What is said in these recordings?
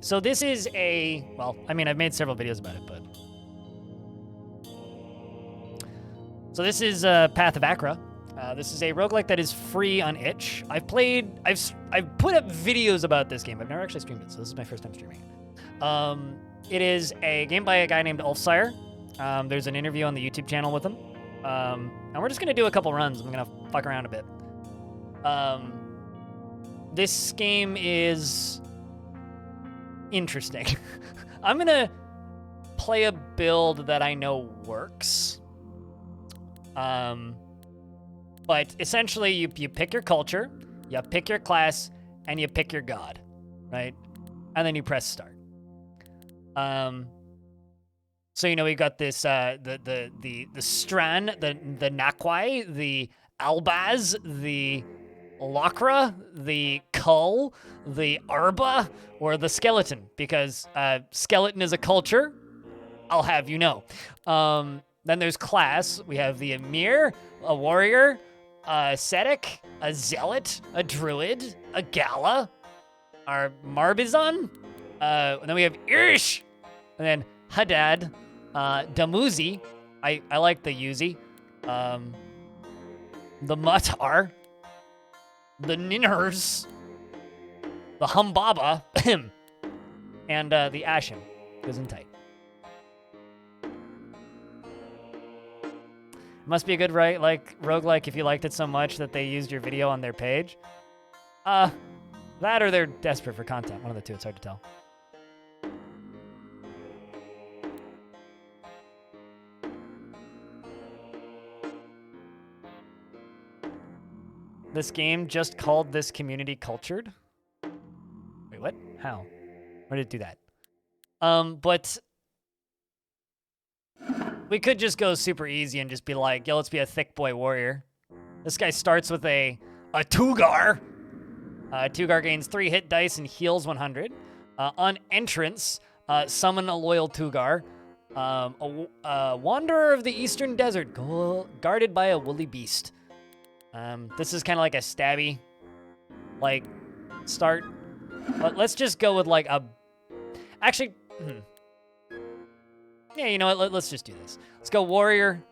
So this is a, well, I mean, I've made several videos about it, but. So this is Path of Achra. This is a roguelike that is free on itch. I've put up videos about this game. I've never actually streamed it, so this is my first time streaming it. It is a game by a guy named Ulfsire. There's an interview on the YouTube channel with him. And we're just gonna do a couple runs. I'm gonna fuck around a bit. This game is interesting. I'm gonna play a build that I know works. But essentially you pick your culture, you pick your class, and you pick your god, right? And then you press start. So you know we've got this the Stran, the Nakwai, the Albaz, the Achra, the Kull, the Arba, or the Skeleton, because skeleton is a culture, I'll have you know. Then there's class. We have the Emir, a warrior, a ascetic, a zealot, a druid, a gala, our Marbizon, and then we have Irish, and then Hadad, Damuzi, I like the Yuzi, the Mutar, the Ninhers, the Humbaba, and the Ashim, Gesundheit. Must be a good roguelike if you liked it so much that they used your video on their page. That or they're desperate for content. One of the two, it's hard to tell. This game just called this community cultured? Wait, what? How? Where did it do that? But we could just go super easy and just be like, yo, let's be a thick boy warrior. This guy starts with a Tugar. Tugar gains 3 hit dice and heals 100. On entrance, summon a loyal Tugar. A wanderer of the eastern desert, guarded by a woolly beast. This is kind of like a stabby, like, start. But let's just go with like a, actually, yeah, you know what, let's just do this. Let's go warrior,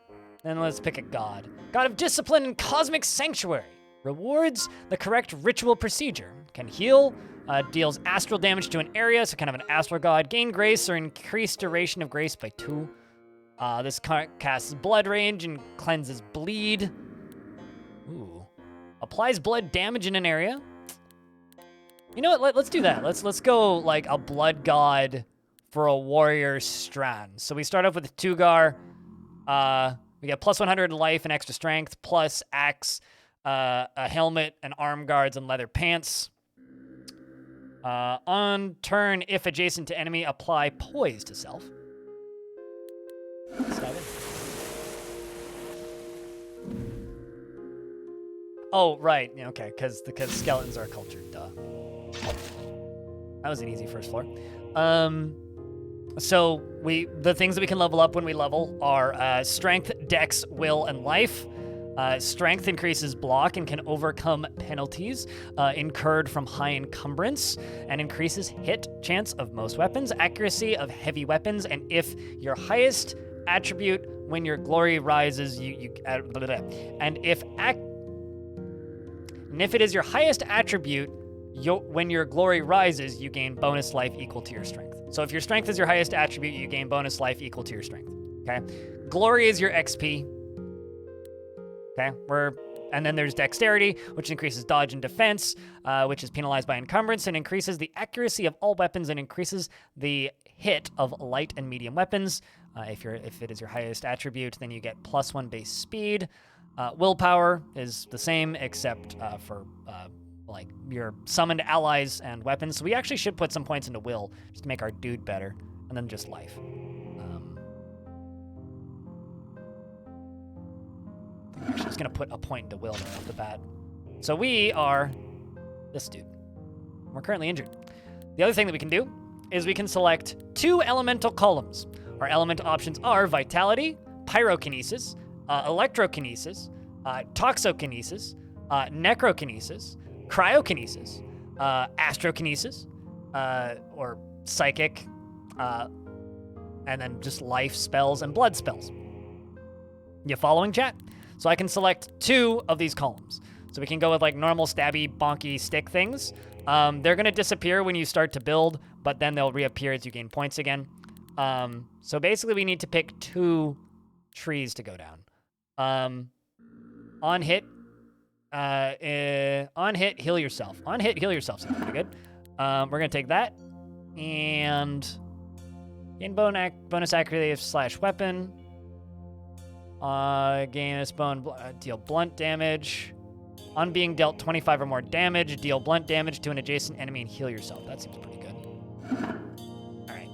then let's pick a god. God of discipline and cosmic sanctuary. Rewards the correct ritual procedure. Can heal, deals astral damage to an area, so kind of an astral god. Gain grace or increase duration of grace by 2. This casts blood rage and cleanses bleed. Ooh. Applies blood damage in an area. You know what, let's do that. Let's go like a blood god for a warrior strand. So we start off with Tugar. We get plus 100 life and extra strength, plus axe, a helmet, and arm guards, and leather pants. On turn, if adjacent to enemy, apply poise to self. Let's dive in. Oh, right. Yeah, okay, because skeletons are cultured, duh. That was an easy first floor. So the things that we can level up when we level are strength, dex, will, and life. Strength increases block and can overcome penalties incurred from high encumbrance, and increases hit chance of most weapons, accuracy of heavy weapons, and if your highest attribute when your glory rises, and if it is your highest attribute, when your glory rises, you gain bonus life equal to your strength. So if your strength is your highest attribute, you gain bonus life equal to your strength. Okay. Glory is your XP. Okay. And then there's dexterity, which increases dodge and defense, which is penalized by encumbrance, and increases the accuracy of all weapons and increases the hit of light and medium weapons. If it is your highest attribute, then you get +1 base speed. Willpower is the same, except for like your summoned allies and weapons. So we actually should put some points into will just to make our dude better, and then just life. I'm actually just gonna put a point into will right off the bat. So we are this dude. We're currently injured. The other thing that we can do is we can select 2 elemental columns. Our element options are vitality, pyrokinesis, electrokinesis, toxokinesis, necrokinesis, cryokinesis, astrokinesis, or psychic, and then just life spells and blood spells. You following, chat? So I can select 2 of these columns. So we can go with like normal stabby, bonky stick things. They're gonna disappear when you start to build, but then they'll reappear as you gain points again. So basically we need to pick 2 trees to go down. On hit, heal yourself. On hit, heal yourself sounds pretty good. We're gonna take that, and gain bonus accuracy / weapon. Gain this deal blunt damage. On being dealt 25 or more damage, deal blunt damage to an adjacent enemy and heal yourself. That seems pretty good. All right.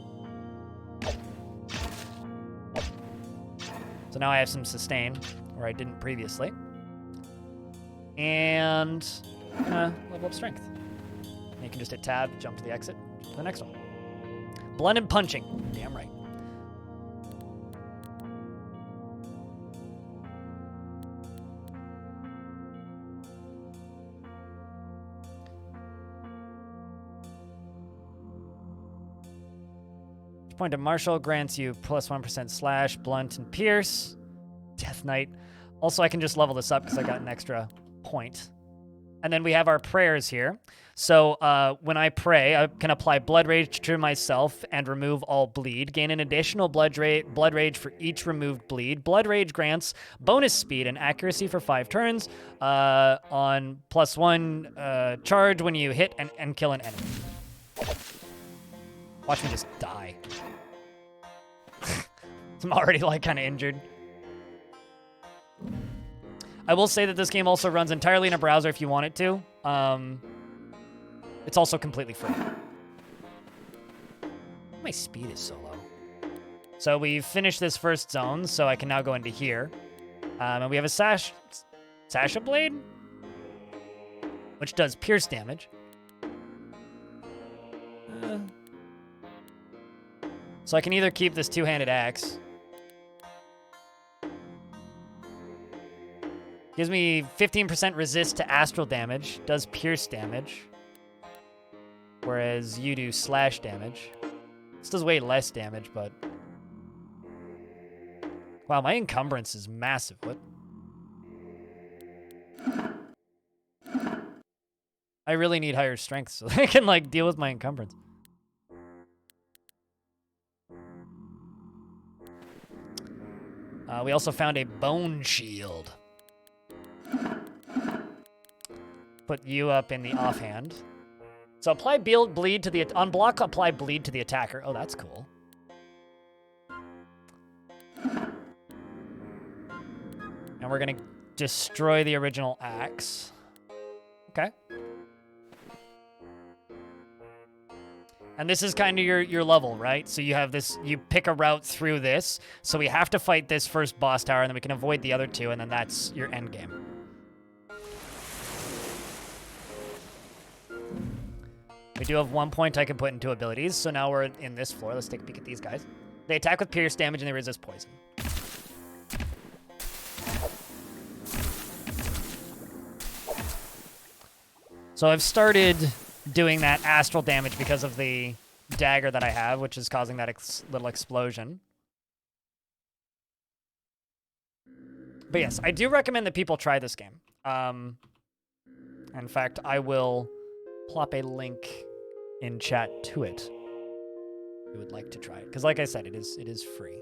So now I have some sustain, where I didn't previously. And level up strength. And you can just hit tab, jump to the exit, to the next one. Blunt and punching. Damn right. Point of martial grants you plus 1% slash, blunt, and pierce. Death Knight. Also, I can just level this up because I got an extra point. And then we have our prayers here. So when I pray, I can apply Blood Rage to myself and remove all bleed. Gain an additional Blood Rage for each removed bleed. Blood Rage grants bonus speed and accuracy for 5 turns on +1 charge when you hit and kill an enemy. Watch me just die. I'm already like kind of injured. I will say that this game also runs entirely in a browser if you want it to. It's also completely free. My speed is so low. So we've finished this first zone, so I can now go into here. And we have a Sasha Blade, which does pierce damage. So I can either keep this 2-handed axe. Gives me 15% resist to astral damage. Does pierce damage. Whereas you do slash damage. This does way less damage, but... Wow, my encumbrance is massive. What? I really need higher strength so I can, like, deal with my encumbrance. We also found a bone shield. Put you up in the offhand. So apply bleed to the on block. Apply bleed to the attacker. Oh, that's cool. And we're gonna destroy the original axe. Okay. And this is kind of your level, right? So you have this, you pick a route through this. So we have to fight this first boss tower, and then we can avoid the other 2, and then that's your end game. We do have 1 point I can put into abilities, so now we're in this floor. Let's take a peek at these guys. They attack with pierce damage, and they resist poison. So I've started doing that astral damage because of the dagger that I have, which is causing that little explosion. But yes, I do recommend that people try this game. In fact, I will plop a link in chat to it if you would like to try it. Because like I said, it is free.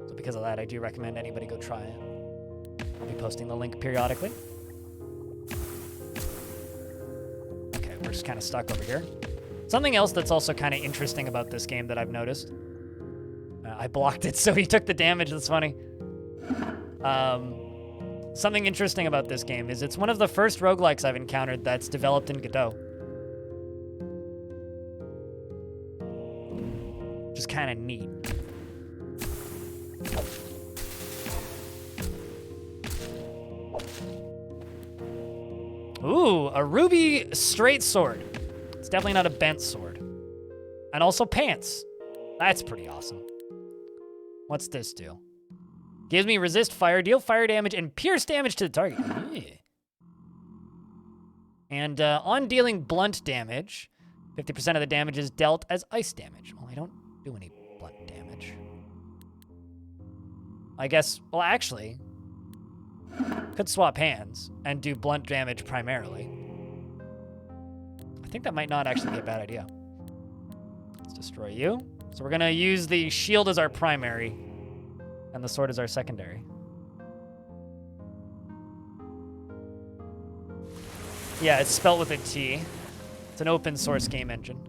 So because of that, I do recommend anybody go try it. I'll be posting the link periodically. Okay, we're just kind of stuck over here. Something else that's also kind of interesting about this game that I've noticed. I blocked it, so he took the damage. That's funny. Something interesting about this game is it's one of the first roguelikes I've encountered that's developed in Godot. Which is kind of neat. Ooh, a ruby straight sword. It's definitely not a bent sword. And also pants. That's pretty awesome. What's this do? Gives me resist fire, deal fire damage, and pierce damage to the target. Yeah. And on dealing blunt damage, 50% of the damage is dealt as ice damage. Well, I don't do any blunt damage. I guess, well, actually, could swap hands and do blunt damage primarily. I think that might not actually be a bad idea. Let's destroy you. So we're gonna use the shield as our primary and the sword as our secondary. Yeah, it's spelled with a T. It's an open source game engine.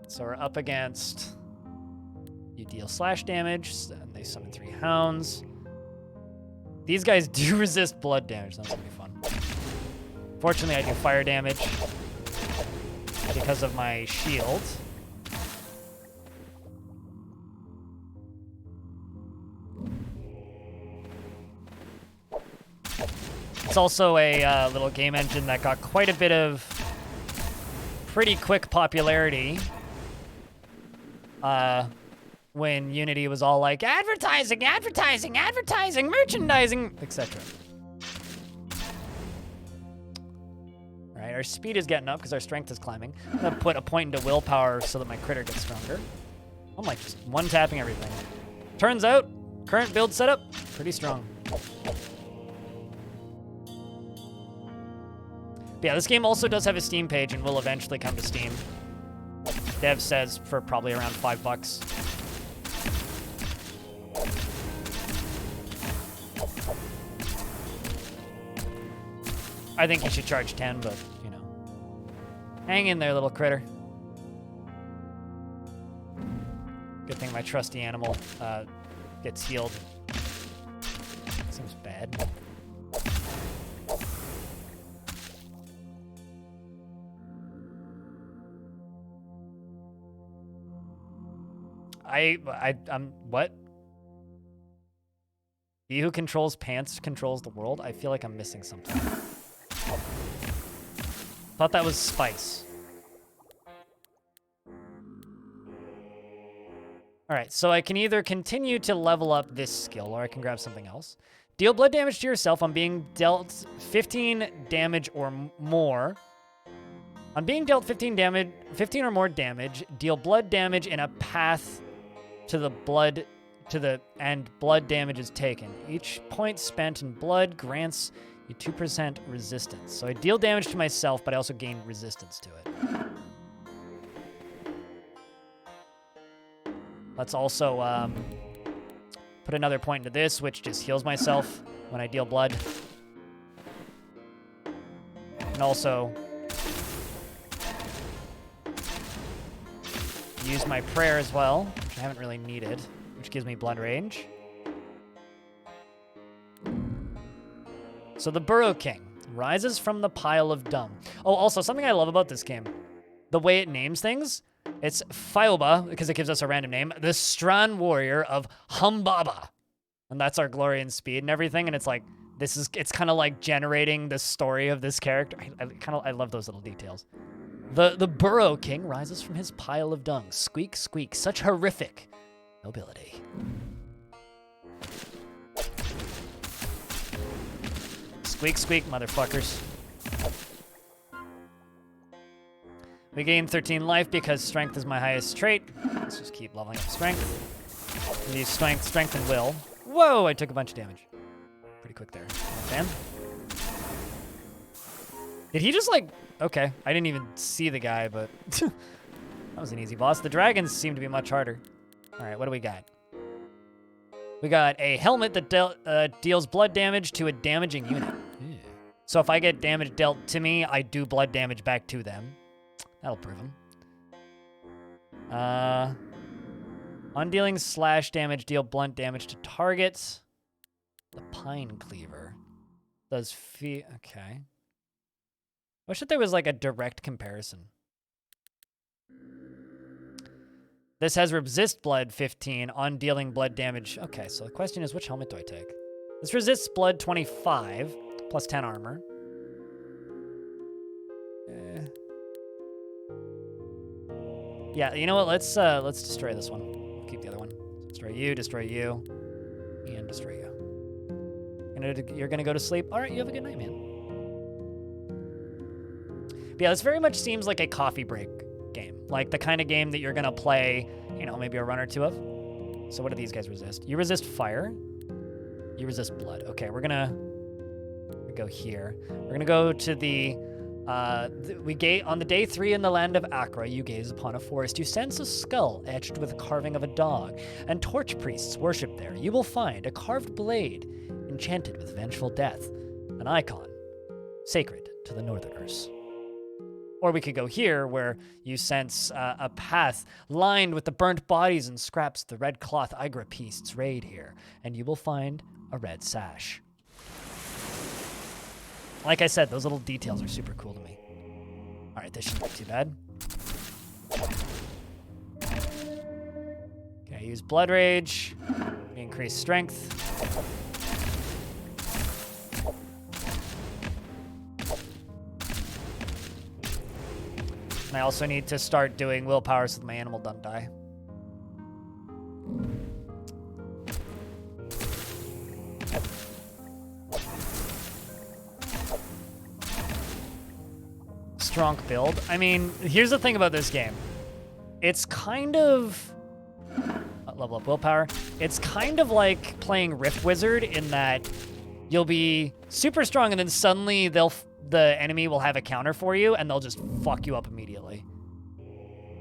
So we're up against, you deal slash damage, and they summon 3 hounds. These guys do resist blood damage, that's gonna be fun. Fortunately, I do fire damage because of my shield. It's also a little game engine that got quite a bit of pretty quick popularity when Unity was all like, advertising, advertising, advertising, merchandising, etc. All right, our speed is getting up because our strength is climbing. I'm gonna put a point into willpower so that my critter gets stronger. I'm like just one-tapping everything. Turns out, current build setup, pretty strong. But yeah, this game also does have a Steam page and will eventually come to Steam. Dev says for probably around $5. I think you should charge 10, but, you know. Hang in there, little critter. Good thing my trusty animal gets healed. Seems bad. I'm what? He who controls pants controls the world? I feel like I'm missing something. Thought that was spice. All right, so I can either continue to level up this skill or I can grab something else. Deal blood damage to yourself on being dealt 15 damage or more. On being dealt 15 or more damage, deal blood damage in a path to the blood and blood damage is taken. Each point spent in blood grants you 2% resistance. So I deal damage to myself, but I also gain resistance to it. Let's also put another point into this, which just heals myself when I deal blood. And also use my prayer as well, which I haven't really needed, which gives me blood range. So the Burrow King rises from the pile of dung. Oh, also something I love about this game, the way it names things. It's Fioba, because it gives us a random name, the Strand Warrior of Humbaba. And that's our glory and speed and everything. And it's like, it's kind of like generating the story of this character. I love those little details. The Burrow King rises from his pile of dung. Squeak, squeak, such horrific nobility. Squeak, squeak, motherfuckers. We gain 13 life because strength is my highest trait. Let's just keep leveling up strength. Use strength, and will. Whoa, I took a bunch of damage. Pretty quick there. Man. Did he just like... Okay, I didn't even see the guy, but that was an easy boss. The dragons seem to be much harder. All right, what do we got? We got a helmet that deals blood damage to a damaging unit. Ew. So if I get damage dealt to me, I do blood damage back to them. That'll prove them. On dealing slash damage, deal blunt damage to targets. The Pine Cleaver does okay. Wish that there was like a direct comparison. This has resist blood 15 on dealing blood damage. Okay, so the question is, which helmet do I take? This resists blood 25 plus 10 armor. Yeah, you know what? Let's destroy this one. We'll keep the other one. Destroy you, and destroy you. You're gonna go to sleep. All right, you have a good night, man. But yeah, this very much seems like a coffee break game. Like the kind of game that you're gonna play, you know, maybe a run or two of. So what do these guys resist? You resist fire. You resist blood. Okay, we're gonna go here. We're gonna go to the on the day 3 in the land of Achra, you gaze upon a forest. You sense a skull etched with a carving of a dog, and torch priests worship there. You will find a carved blade enchanted with vengeful death, an icon sacred to the Northerners. Or we could go here, where you sense a path lined with the burnt bodies and scraps of the red cloth Achra priests raid here, and you will find a red sash. Like I said, those little details are super cool to me. All right, this shouldn't be too bad. Okay, use Blood Rage, increase strength. And I also need to start doing willpower so that my animal doesn't die. Strong build. I mean, here's the thing about this game. It's kind of... level up willpower. It's kind of like playing Rift Wizard in that you'll be super strong and then suddenly the enemy will have a counter for you and they'll just fuck you up immediately.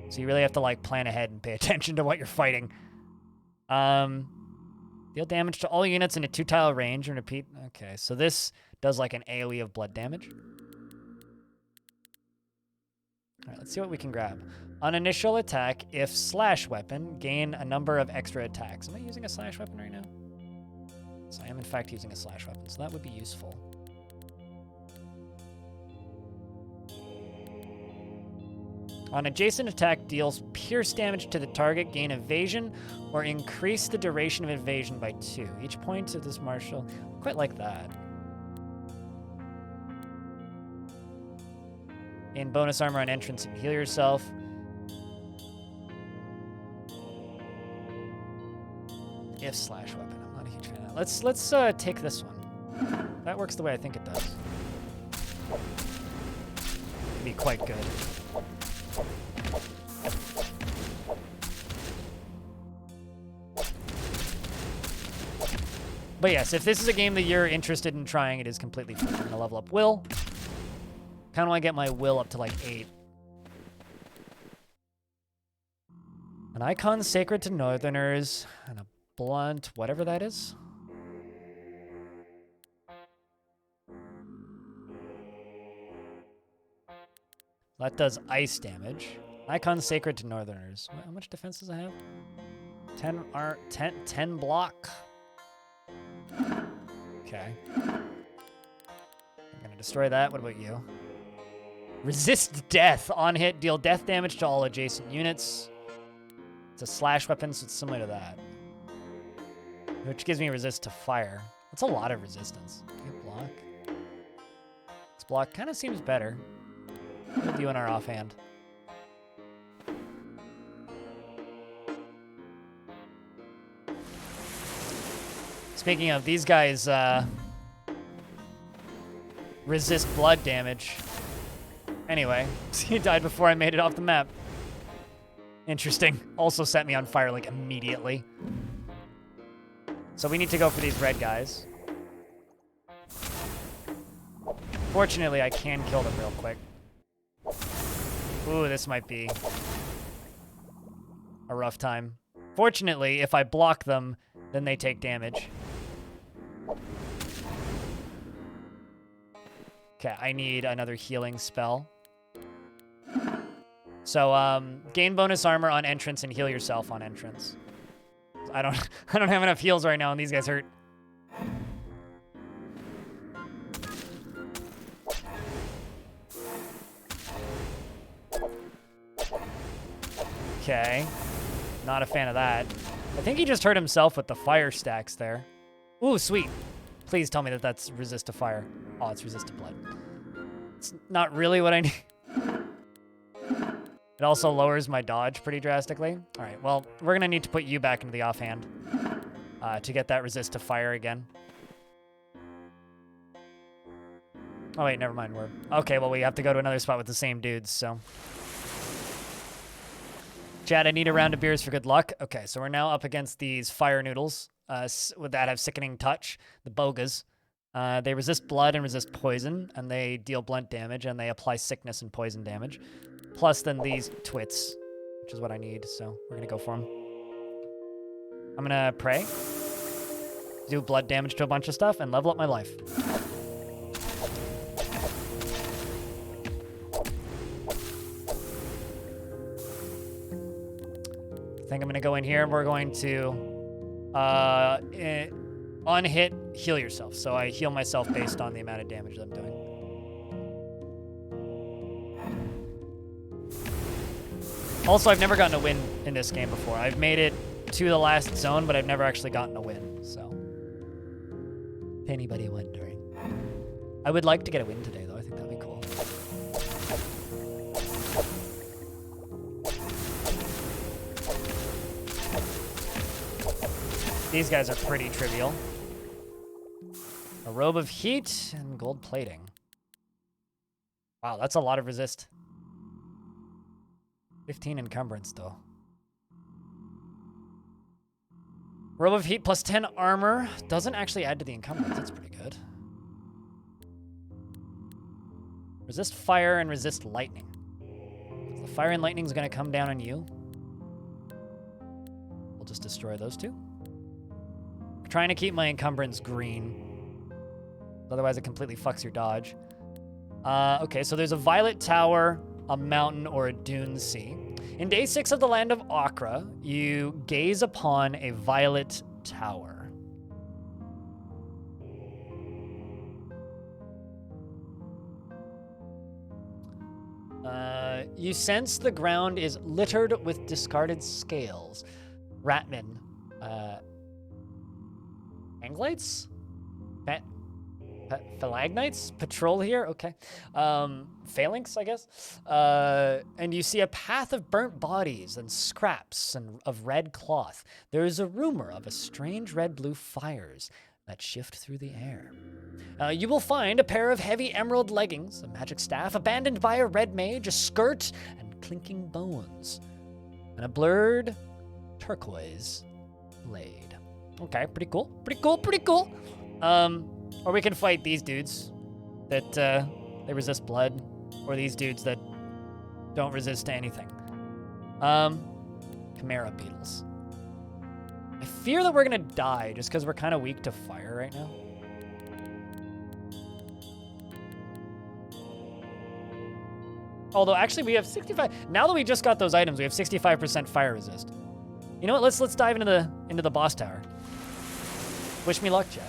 So you really have to like plan ahead and pay attention to what you're fighting. Deal damage to all units in a 2-tile range and repeat. Okay, so this does like an AoE of blood damage. All right, let's see what we can grab. On initial attack, if slash weapon, gain a number of extra attacks. Am I using a slash weapon right now? So I am in fact using a slash weapon, so that would be useful. On adjacent attack, deals pierce damage to the target, gain evasion, or increase the duration of evasion by 2. Each point of this martial, quite like that. Gain bonus armor on entrance and heal yourself. If slash weapon, I'm not a huge fan of that. Let's take this one. That works the way I think it does. It'd be quite good. But yes, if this is a game that you're interested in trying, it is completely free. I'm gonna level up will. Kind of want to get my will up to like 8. An icon sacred to Northerners and a blunt, whatever that is. That does ice damage. Icon sacred to Northerners. How much defense does it have? 10 block. Okay. I'm gonna destroy that. What about you? Resist death. On hit, deal death damage to all adjacent units. It's a slash weapon, so it's similar to that. Which gives me resist to fire. That's a lot of resistance. Okay, block. This block kind of seems better. We'll do in our offhand. Speaking of, these guys resist blood damage. Anyway, he died before I made it off the map. Interesting. Also set me on fire, like, immediately. So we need to go for these red guys. Fortunately, I can kill them real quick. Ooh, this might be a rough time. Fortunately, if I block them, then they take damage. Okay, I need another healing spell. So, gain bonus armor on entrance and heal yourself on entrance. I don't have enough heals right now, and these guys hurt. Okay, not a fan of that. I think he just hurt himself with the fire stacks there. Ooh, sweet. Please tell me that that's resist to fire. Oh, it's resist to blood. It's not really what I need. It also lowers my dodge pretty drastically. All right, well, we're gonna need to put you back into the offhand to get that resist to fire again. Oh wait, never mind. Okay, well, we have to go to another spot with the same dudes, so. Chad, I need a round of beers for good luck. Okay, so we're now up against these fire noodles that have sickening touch, the bogas. They resist blood and resist poison, and they deal blunt damage, and they apply sickness and poison damage. Plus then these twits, which is what I need, so we're gonna go for them. I'm gonna pray, do blood damage to a bunch of stuff, and level up my life. I think I'm gonna go in here and we're going to on hit heal yourself. So I heal myself based on the amount of damage that I'm doing. Also, I've never gotten a win in this game before. I've made it to the last zone, but I've never actually gotten a win, so. If anybody wondering. I would like to get a win today, though. I think that'd be cool. These guys are pretty trivial. A robe of heat and gold plating. Wow, that's a lot of resist. 15 encumbrance, though. Robe of heat plus 10 armor. Doesn't actually add to the encumbrance. That's pretty good. Resist fire and resist lightning. So the fire and lightning is going to come down on you. We'll just destroy those two. I'm trying to keep my encumbrance green. Otherwise, it completely fucks your dodge. Okay, so there's a violet tower, a mountain, or a dune sea. In day 6 of the land of Achra, you gaze upon a violet tower. You sense the ground is littered with discarded scales. Ratmen. Anglites? Phalagnites patrol here? Okay. Phalanx, I guess. And you see a path of burnt bodies and scraps and of red cloth. There is a rumor of a strange red-blue fires that shift through the air. You will find a pair of heavy emerald leggings, a magic staff, abandoned by a red mage, a skirt, and clinking bones, and a blurred turquoise blade. Okay, pretty cool. Pretty cool, pretty cool. Or we can fight these dudes that they resist blood, or these dudes that don't resist to anything. Chimera beetles. I fear that we're gonna die just because we're kind of weak to fire right now. Although actually we have 65. Now that we just got those items, we have 65% fire resist. You know what? Let's dive into the boss tower. Wish me luck, chat.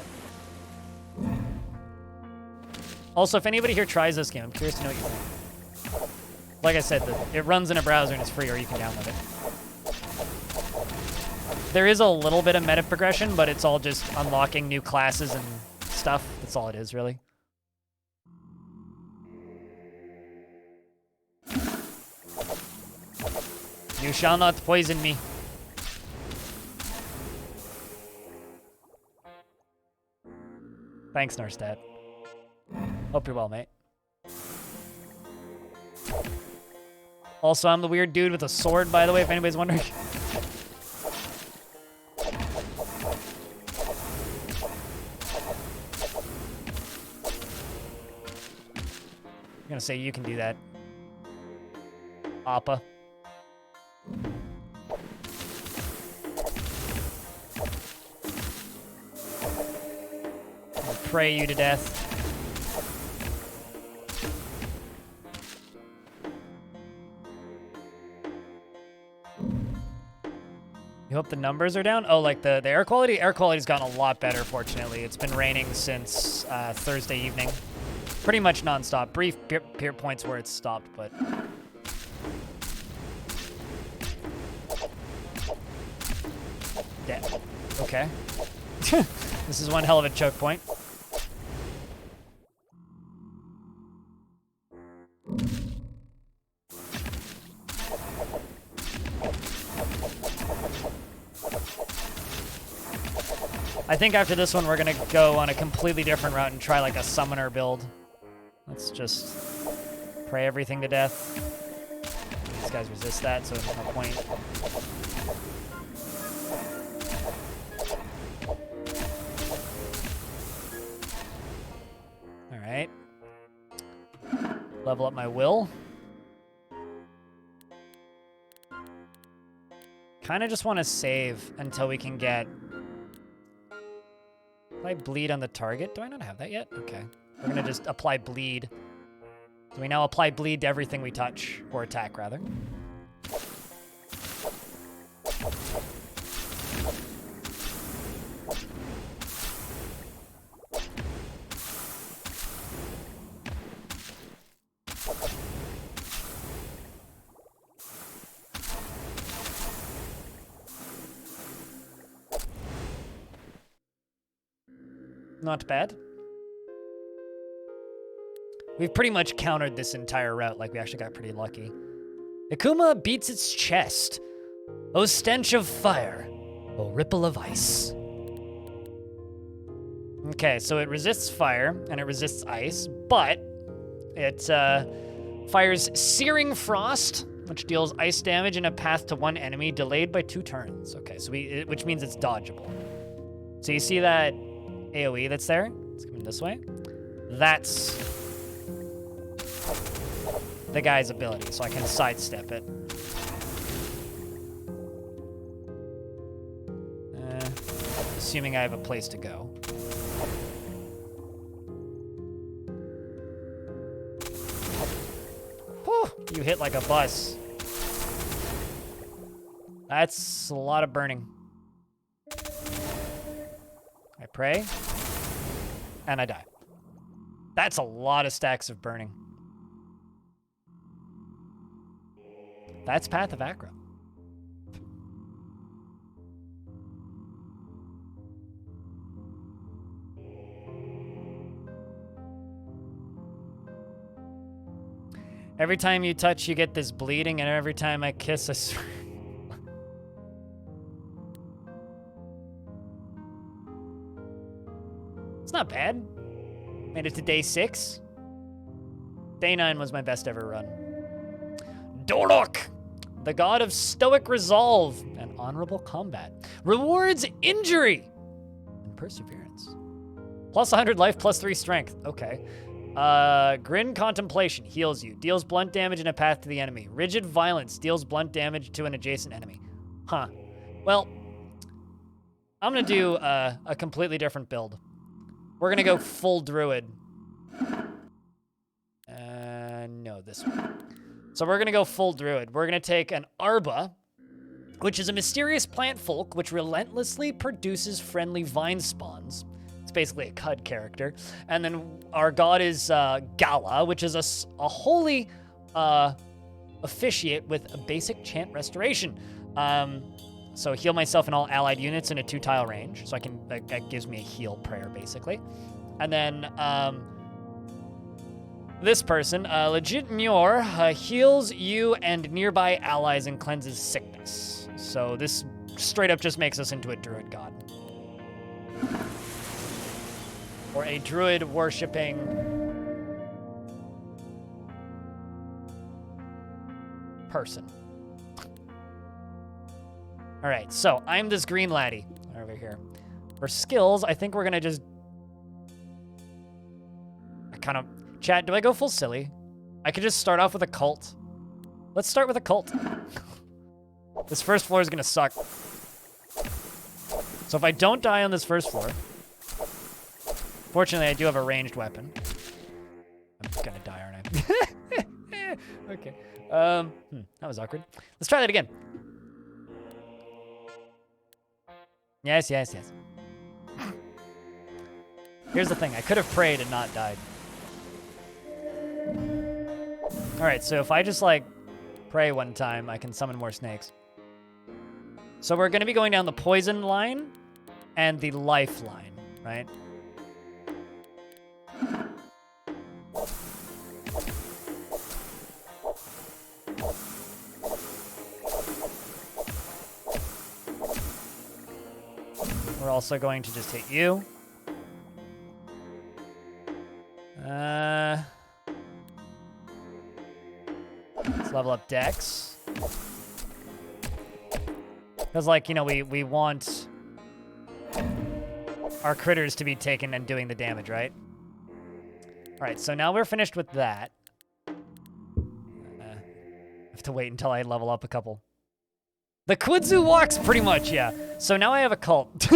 Also, if anybody here tries this game, I'm curious to know what you think. Like I said, it runs in a browser and it's free, or you can download it. There is a little bit of meta progression, but it's all just unlocking new classes and stuff. That's all it is, really. You shall not poison me. Thanks, Norstad. Hope you're well, mate. Also, I'm the weird dude with a sword, by the way, if anybody's wondering. I'm gonna say you can do that. Appa. I'll pray you to death. You hope the numbers are down? Oh, like the air quality? Air quality's gotten a lot better, fortunately. It's been raining since Thursday evening. Pretty much nonstop. Brief points where it's stopped, but... Damn. Okay. This is one hell of a choke point. I think after this one, we're gonna go on a completely different route and try like a summoner build. Let's just pray everything to death. these guys resist that, so there's no point. All right. Level up my will. Kind of just want to save until we can get... Apply bleed on the target. Do I not have that yet? Okay. We're going to just apply bleed. So we now apply bleed to everything we touch, or attack, rather. Not bad. We've pretty much countered this entire route, like we actually got pretty lucky. Akuma beats its chest. O stench of fire, O ripple of ice. Okay, so it resists fire, and it resists ice, but it fires Searing Frost, which deals ice damage in a path to one enemy, delayed by 2 turns. Okay, so which means it's dodgeable. So you see that AoE that's there? It's coming this way. That's the guy's ability, so I can sidestep it. Assuming I have a place to go. Whew, you hit like a bus. That's a lot of burning. I pray, and I die. That's a lot of stacks of burning. That's Path of Achra. Every time you touch, you get this bleeding, and every time I kiss, I swear. It's not bad. Made it to day 6. Day 9 was my best ever run. Dorok, the god of stoic resolve and honorable combat, rewards injury and perseverance. Plus 100 life, plus 3 strength. Okay. Grin Contemplation heals you, deals blunt damage in a path to the enemy. Rigid Violence deals blunt damage to an adjacent enemy. Huh. Well, I'm gonna do a completely different build. We're gonna go full Druid. No, this one. So we're gonna go full Druid. We're gonna take an Arba, which is a mysterious plant folk which relentlessly produces friendly vine spawns. It's basically a Cud character. And then our god is Gala, which is a holy officiate with a basic chant restoration. So heal myself and all allied units in a 2-tile range. So I can that gives me a heal prayer, basically. And then this person, Legit Muir, heals you and nearby allies and cleanses sickness. So this straight up just makes us into a Druid god. Or a Druid worshipping person. All right, so I'm this green laddie over here. For skills, I think we're gonna just chat, do I go full silly? I could just start off with a cult. Let's start with a cult. This first floor is gonna suck. So if I don't die on this first floor, fortunately I do have a ranged weapon. I'm just gonna die, aren't I? Okay. That was awkward. Let's try that again. Yes, yes, yes. Here's the thing, I could have prayed and not died. All right, so if I just like pray one time, I can summon more snakes. So we're gonna be going down the poison line and the life line, right? We're also going to just hit you. Let's level up Dex. Because, like, you know, we want our critters to be taken and doing the damage, right? All right, so now we're finished with that. I have to wait until I level up a couple. The Quidzu walks, pretty much, yeah. So now I have a cult.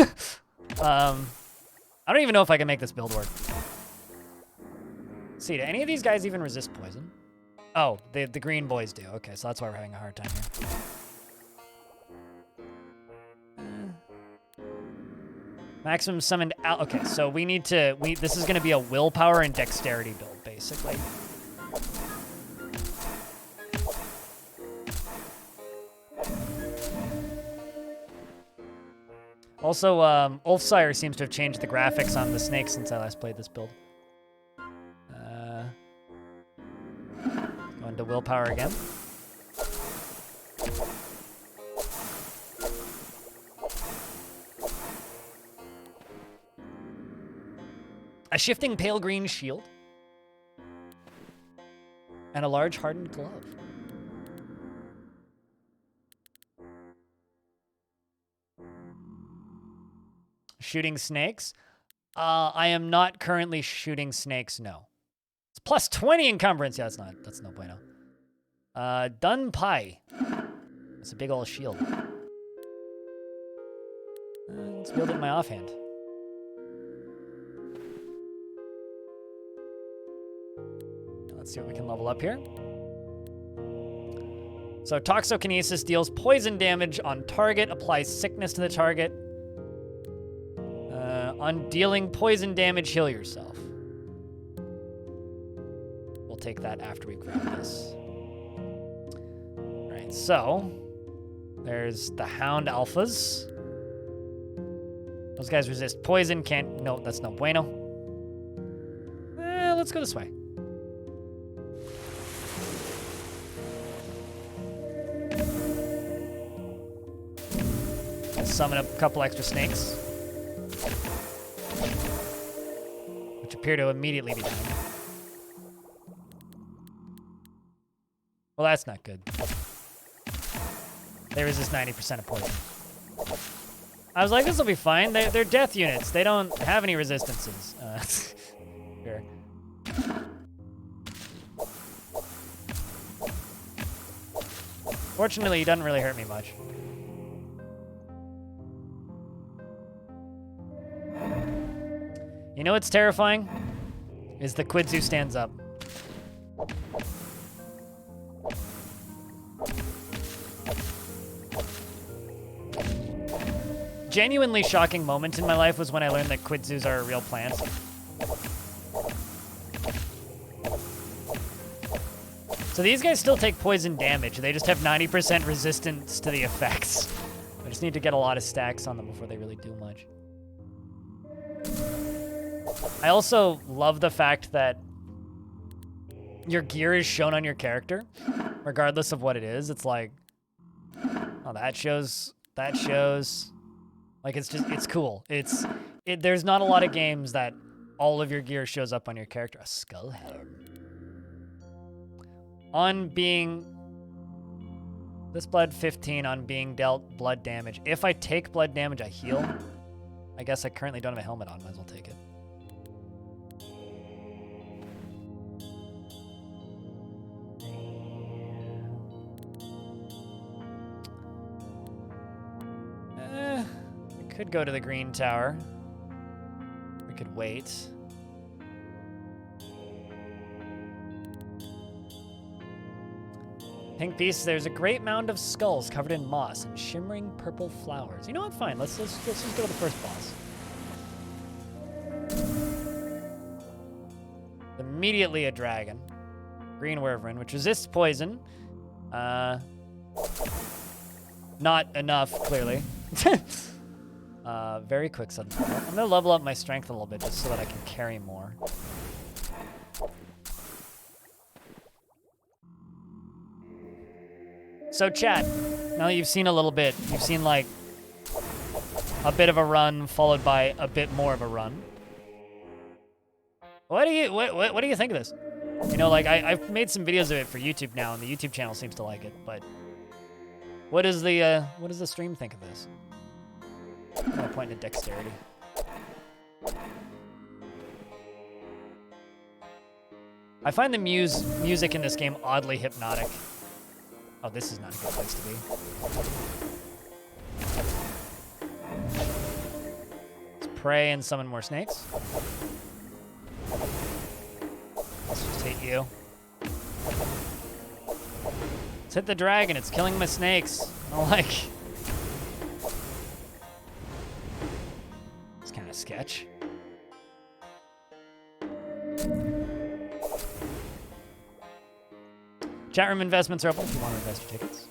I don't even know if I can make this build work. See, do any of these guys even resist poison? Oh, the green boys do. Okay, so that's why we're having a hard time here. Maximum summoned out. Okay, so we need to. This is going to be a willpower and dexterity build, basically. Also, Ulfsire seems to have changed the graphics on the snakes since I last played this build. Go into willpower again. A shifting pale green shield. And a large hardened glove. Shooting snakes? I am not currently shooting snakes, no. It's plus 20 encumbrance. Yeah, that's no bueno. Dun Pai. It's a big old shield. Let's build it in my offhand. Let's see what we can level up here. So Toxokinesis deals poison damage on target, applies sickness to the target. On dealing poison damage, heal yourself. We'll take that after we grab this. All right, so there's the Hound Alphas. Those guys resist poison, can't, no, that's no bueno. Let's go this way. Summon a couple extra snakes. Which appear to immediately be down. Well, that's not good. They resist 90% of poison. I was like, this will be fine. They're death units. They don't have any resistances. Sure. Fortunately, he doesn't really hurt me much. You know what's terrifying? Is the Quidzu stands up. Genuinely shocking moment in my life was when I learned that Quidzus are a real plant. So these guys still take poison damage. They just have 90% resistance to the effects. I just need to get a lot of stacks on them before they really do much. I also love the fact that your gear is shown on your character, regardless of what it is. It's like, oh, that shows. Like, it's cool. There's not a lot of games that all of your gear shows up on your character. A skull head. On being, this blood 15 on being dealt blood damage. If I take blood damage, I heal. I guess I currently don't have a helmet on, might as well take it. We could go to the green tower. We could wait. Pink Beast, there's a great mound of skulls covered in moss and shimmering purple flowers. You know what? Fine. Let's just go to the first boss. Immediately a dragon. Green Wyvern, which resists poison. Not enough, clearly. Very quick sudden. I'm gonna level up my strength a little bit just so that I can carry more. So chat, now that you've seen a little bit, you've seen like a bit of a run followed by a bit more of a run. What do you think of this? You know, like I've made some videos of it for YouTube now, and the YouTube channel seems to like it, but What does the stream think of this? No point in dexterity. I find the music in this game oddly hypnotic. Oh, this is not a good place to be. Let's pray and summon more snakes. Let's just hit you. Let's hit the dragon. It's killing my snakes. I don't like. It's kind of sketch. Chat room investments are open if you want to invest your tickets.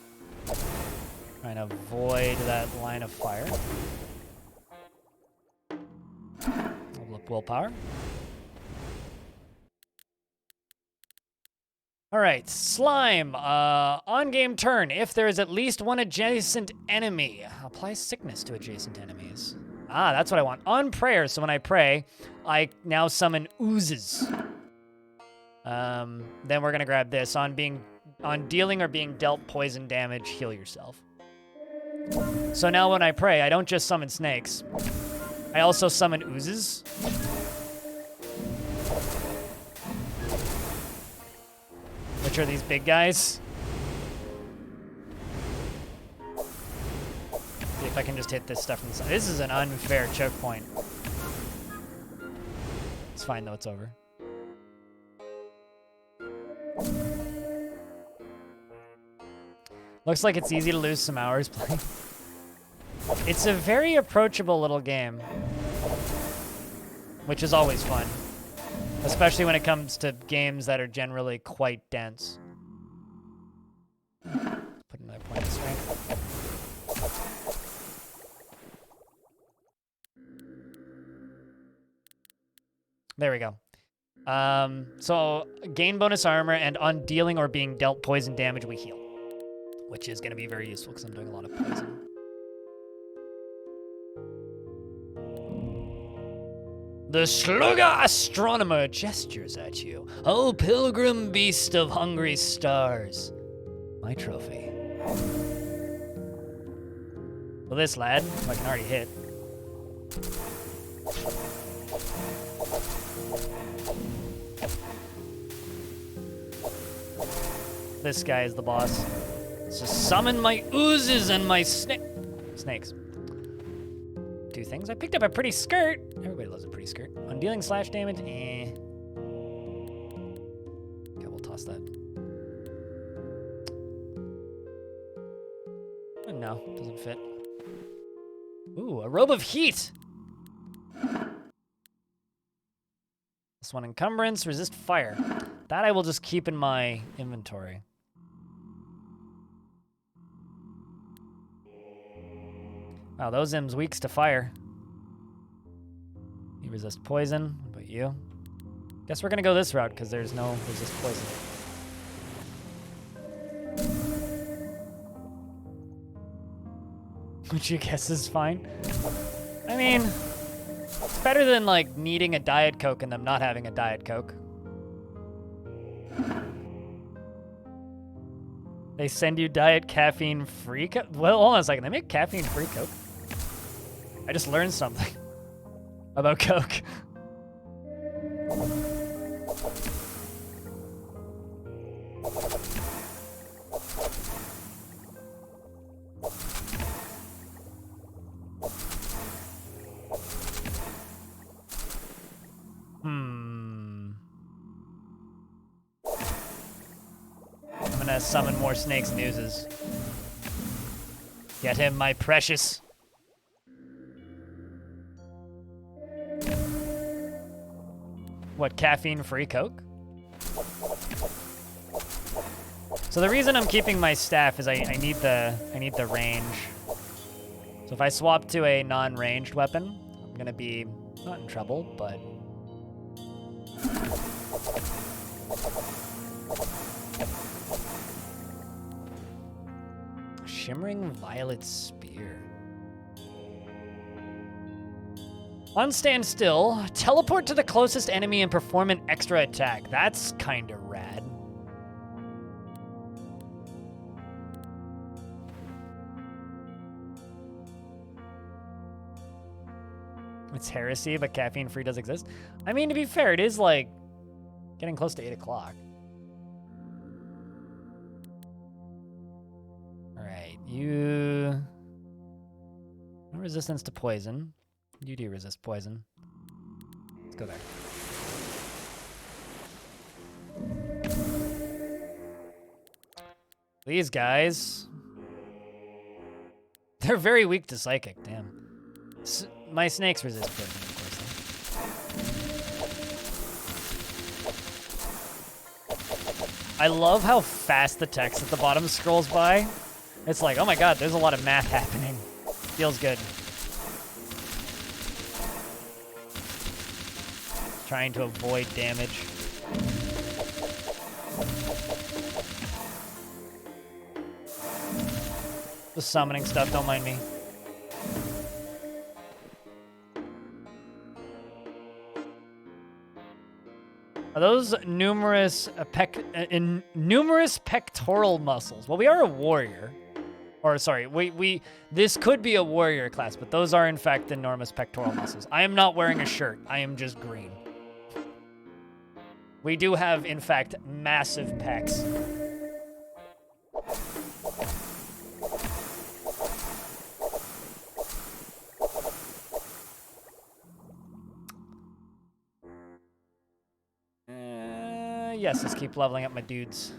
Trying to avoid that line of fire. Level up willpower. All right, slime. On game turn, if there is at least one adjacent enemy, apply sickness to adjacent enemies. Ah, that's what I want. On prayer, so when I pray, I now summon oozes. Then we're gonna grab this. On dealing or being dealt poison damage, heal yourself. So now when I pray, I don't just summon snakes. I also summon oozes. Which are these big guys. See if I can just hit this stuff from the side. This is an unfair choke point. It's fine though, it's over. Looks like it's easy to lose some hours playing. It's a very approachable little game, which is always fun, especially when it comes to games that are generally quite dense. Put another point of strength. There we go. So gain bonus armor, and on dealing or being dealt poison damage, we heal, which is going to be very useful because I'm doing a lot of poison. The slugger astronomer gestures at you. Oh, pilgrim beast of hungry stars. My trophy. Well, this lad, I can already hit. This guy is the boss. Let's just summon my oozes and my snakes. Two things. I picked up a pretty skirt. Everybody loves a pretty skirt. On dealing slash damage, Okay, we'll toss that. Oh, no, doesn't fit. Ooh, a robe of heat. This one, encumbrance, resist fire. That I will just keep in my inventory. Wow, those M's weaks to fire. You resist poison. What about you? Guess we're gonna go this route because there's no resist poison. Which you guess is fine. I mean, it's better than like needing a Diet Coke and them not having a Diet Coke. They send you Diet caffeine-free Coke? Well, hold on a second. They make caffeine-free Coke? I just learned something about Coke. I'm gonna summon more snakes and oozes. Get him, my precious. What, caffeine-free Coke? So the reason I'm keeping my staff is I need the range. So if I swap to a non-ranged weapon, I'm gonna be not in trouble, but Shimmering Violet Spear. On standstill, teleport to the closest enemy and perform an extra attack. That's kinda rad. It's heresy, but caffeine-free does exist. I mean, to be fair, it is, like, getting close to 8 o'clock. All right, you... No resistance to poison. You do resist poison. Let's go there. These guys... They're very weak to psychic, damn. My snakes resist poison, of course. I love how fast the text at the bottom scrolls by. It's like, oh my god, there's a lot of math happening. Feels good. Trying to avoid damage. The summoning stuff, don't mind me. Are those numerous pectoral muscles? Well, we are a warrior. Or sorry, this could be a warrior class, but those are in fact enormous pectoral muscles. I am not wearing a shirt. I am just green. We do have, in fact, massive pecs. Yes, let's keep leveling up my dudes.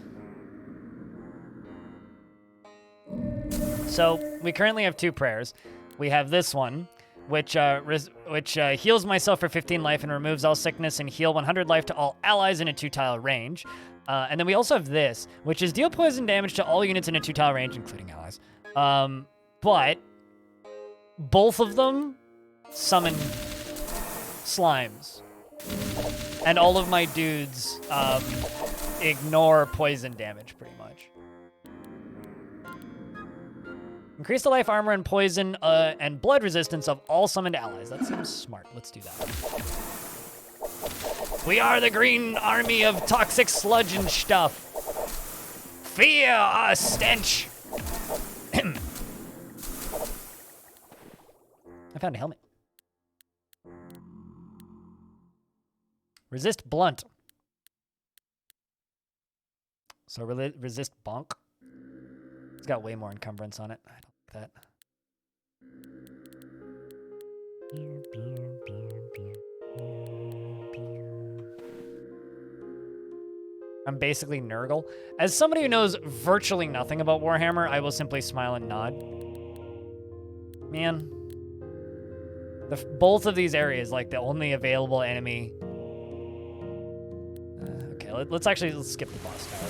So we currently have 2 prayers. We have this one, which heals myself for 15 life and removes all sickness and heal 100 life to all allies in a 2-tile range. And then we also have this, which is deal poison damage to all units in a 2-tile range, including allies. But both of them summon slimes. And all of my dudes ignore poison damage, pretty much. Increase the life, armor, and poison and blood resistance of all summoned allies. That seems smart. Let's do that. We are the green army of toxic sludge and stuff. Fear our stench. I found a helmet. Resist blunt. So resist bonk. It's got way more encumbrance on it. I don't like that. I'm basically Nurgle. As somebody who knows virtually nothing about Warhammer, I will simply smile and nod. Man. Both of these areas, like the only available enemy. Okay, let's skip the boss tower.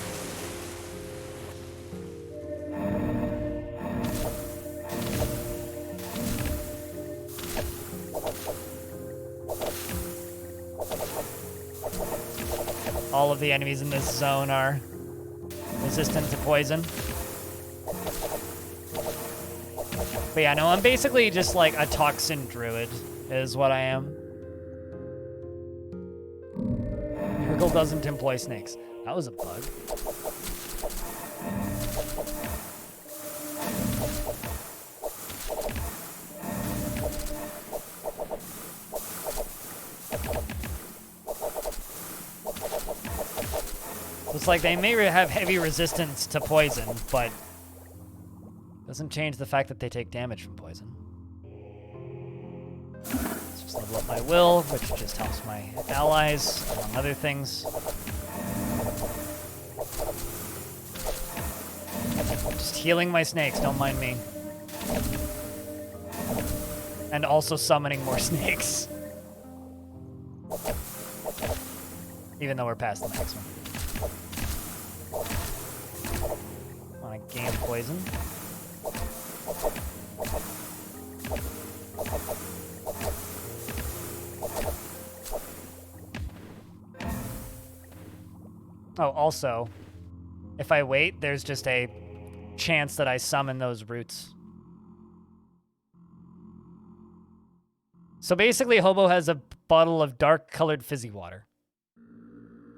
All of the enemies in this zone are resistant to poison. But yeah, no, I'm basically just like a toxin druid, is what I am. Nurgle doesn't employ snakes. That was a bug. It's like they may have heavy resistance to poison, but doesn't change the fact that they take damage from poison. Let's just level up my will, which just helps my allies, among other things. Just healing my snakes, don't mind me. And also summoning more snakes. Even though we're past the next one. Want to gain poison. Oh, also, if I wait, there's just a chance that I summon those roots. So basically, Hobo has a bottle of dark-colored fizzy water.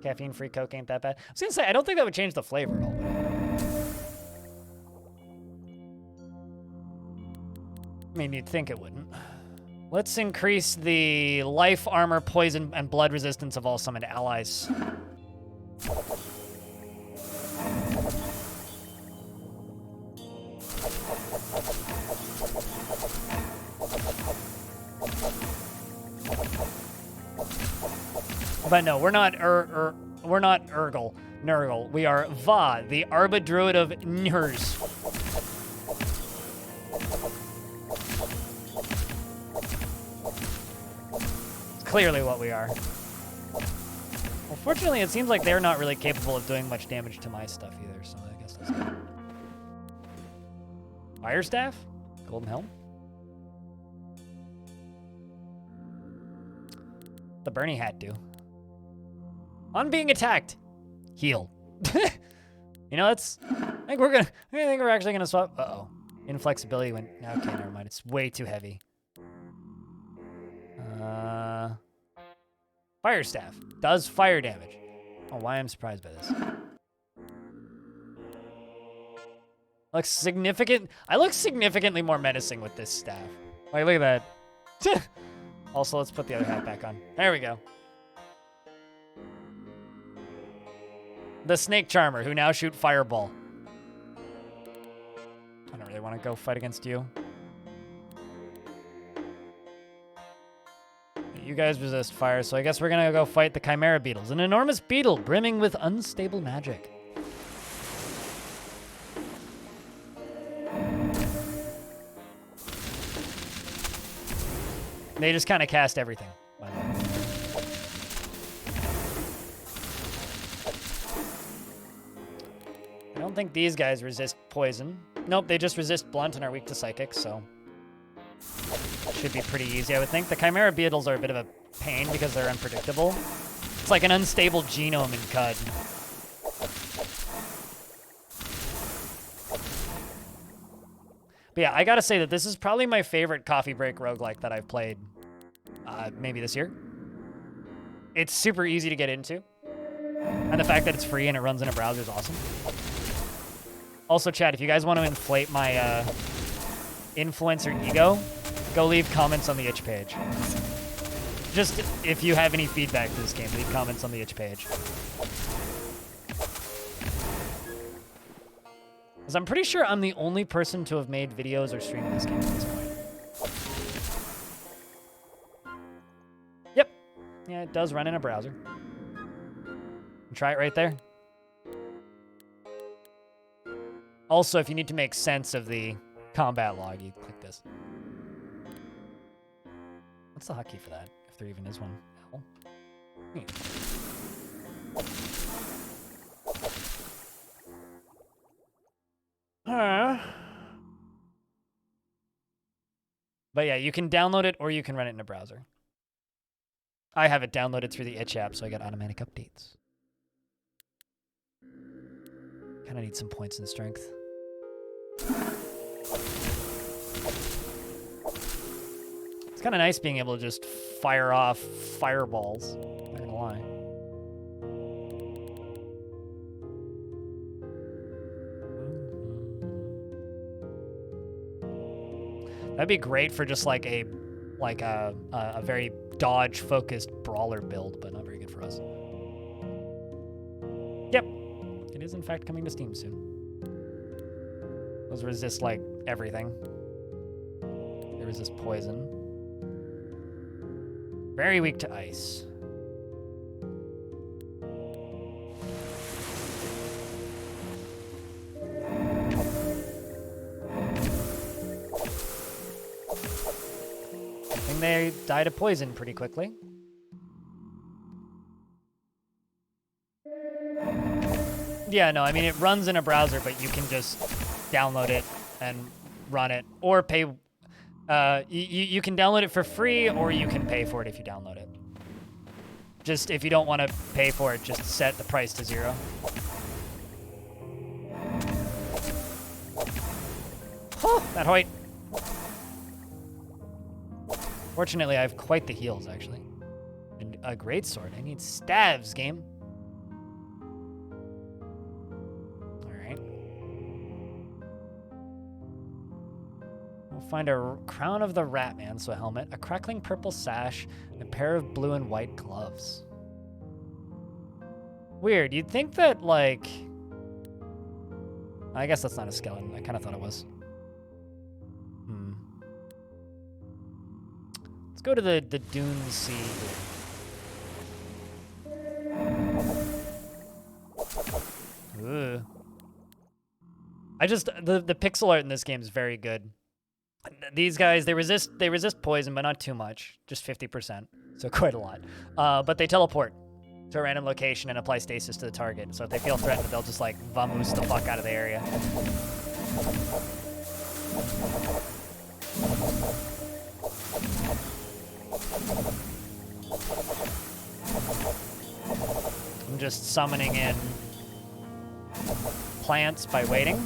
Caffeine-free Coke ain't that bad. I was gonna say, I don't think that would change the flavor at all. I mean, you'd think it wouldn't. Let's increase the life, armor, poison, and blood resistance of all summoned allies. But no, we're not we're not Nurgle. We are Va, the Arba Druid of Nurs. Clearly what we are. Well, fortunately, it seems like they're not really capable of doing much damage to my stuff either, so I guess that's good. Fire Staff? Golden Helm? The Bernie Hat do? On being attacked, heal. You know, that's. I think we're actually gonna swap. Uh-oh. Inflexibility went. Okay, never mind. It's way too heavy. Fire Staff does fire damage. Oh, why I'm surprised by this. Looks significant. I look significantly more menacing with this staff. Like, look at that. Also, let's put the other hat back on. There we go. The Snake Charmer, who now shoot Fireball. I don't really want to go fight against you. You guys resist fire, so I guess we're gonna go fight the Chimera Beetles. An enormous beetle brimming with unstable magic. They just kind of cast everything, by the way. I don't think these guys resist poison. Nope, they just resist blunt and are weak to psychic, so should be pretty easy, I would think. The Chimera Beetles are a bit of a pain because they're unpredictable. It's like an unstable genome in CUD. But yeah, I gotta say that this is probably my favorite coffee break roguelike that I've played maybe this year. It's super easy to get into. And the fact that it's free and it runs in a browser is awesome. Also, chat, if you guys want to inflate my influencer ego, go leave comments on the itch page. Just if you have any feedback to this game, leave comments on the itch page. Because I'm pretty sure I'm the only person to have made videos or streamed this game at this point. Yep. Yeah, it does run in a browser. Try it right there. Also, if you need to make sense of the combat log, you click this. What's the hotkey for that? If there even is one. L? But yeah, you can download it or you can run it in a browser. I have it downloaded through the itch app, so I get automatic updates. Kind of need some points in strength. It's kind of nice being able to just fire off fireballs. Not gonna lie. That'd be great for just like a very dodge-focused brawler build, but not very good for us. Yep, it is in fact coming to Steam soon. Those resist like everything. They resist poison. Very weak to ice. I think they die to poison pretty quickly. Yeah, no, I mean, it runs in a browser, but you can just download it and run it, or pay. You can download it for free, or you can pay for it if you download it. Just if you don't want to pay for it, just set the price to 0. Oh, that hoit. Fortunately, I have quite the heals, actually. And a great sword. I need stabs, game. We'll find a crown of the Ratman, so a helmet, a crackling purple sash, and a pair of blue and white gloves. Weird. You'd think that, like... I guess that's not a skeleton. I kind of thought it was. Let's go to the Dune Sea. Ooh. The pixel art in this game is very good. These guys, they resist poison, but not too much. Just 50%, so quite a lot. But they teleport to a random location and apply stasis to the target. So if they feel threatened, they'll just like vamoose the fuck out of the area. I'm just summoning in plants by waiting.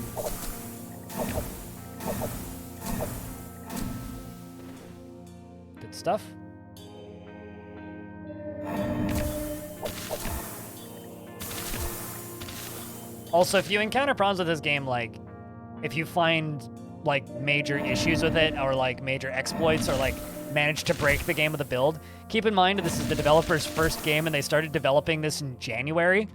Good stuff. Also, if you encounter problems with this game, like, if you find, like, major issues with it, or, like, major exploits, or, like, manage to break the game with a build, keep in mind this is the developer's first game, and they started developing this in January.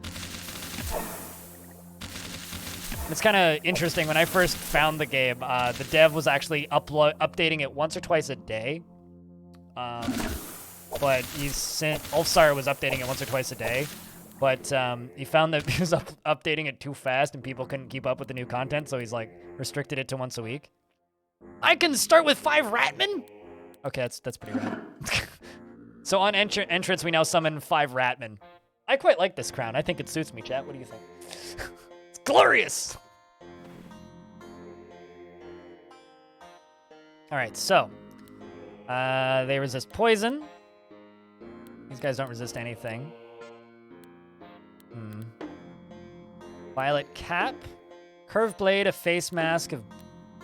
It's kind of interesting. When I first found the game, the dev was actually updating it once or twice a day. But Ulfsar was updating it once or twice a day. But he found that he was updating it too fast and people couldn't keep up with the new content, so he's like restricted it to once a week. I can start with 5 Ratmen? Okay, that's pretty rad. So on entrance, we now summon 5 Ratmen. I quite like this crown. I think it suits me, chat. What do you think? It's glorious! Alright, so. They resist poison. These guys don't resist anything. Violet cap. Curved blade, a face mask of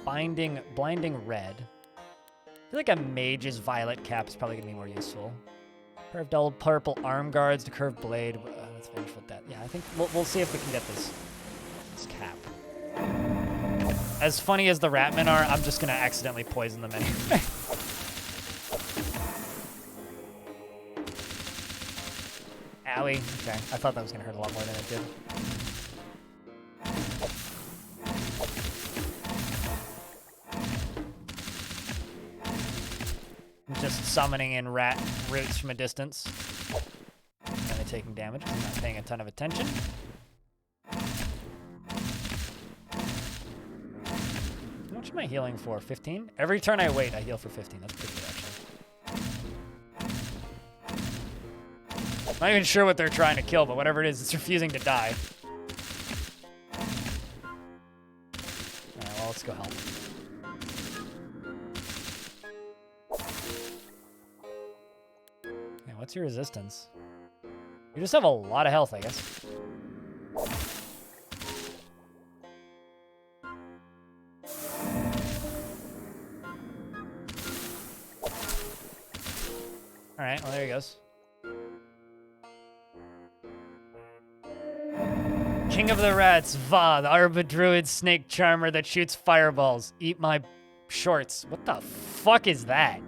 blinding red. I feel like a mage's violet cap is probably going to be more useful. Pair of double purple arm guards, the curved blade. Let's finish with that. Yeah, I think we'll see if we can get this cap. As funny as the Ratmen are, I'm just going to accidentally poison them anyway. Owie. Okay, I thought that was going to hurt a lot more than it did. I'm just summoning in rat roots from a distance. Kind of taking damage. I'm not paying a ton of attention. How much am I healing for? 15? Every turn I wait, I heal for 15. That's pretty good, actually. Not even sure what they're trying to kill, but whatever it is, it's refusing to die. Alright, well, let's go help. Okay, what's your resistance? You just have a lot of health, I guess. Alright, well, there he goes. King of the Rats, Va, the Arba Druid snake charmer that shoots fireballs. Eat my shorts. What the fuck is that?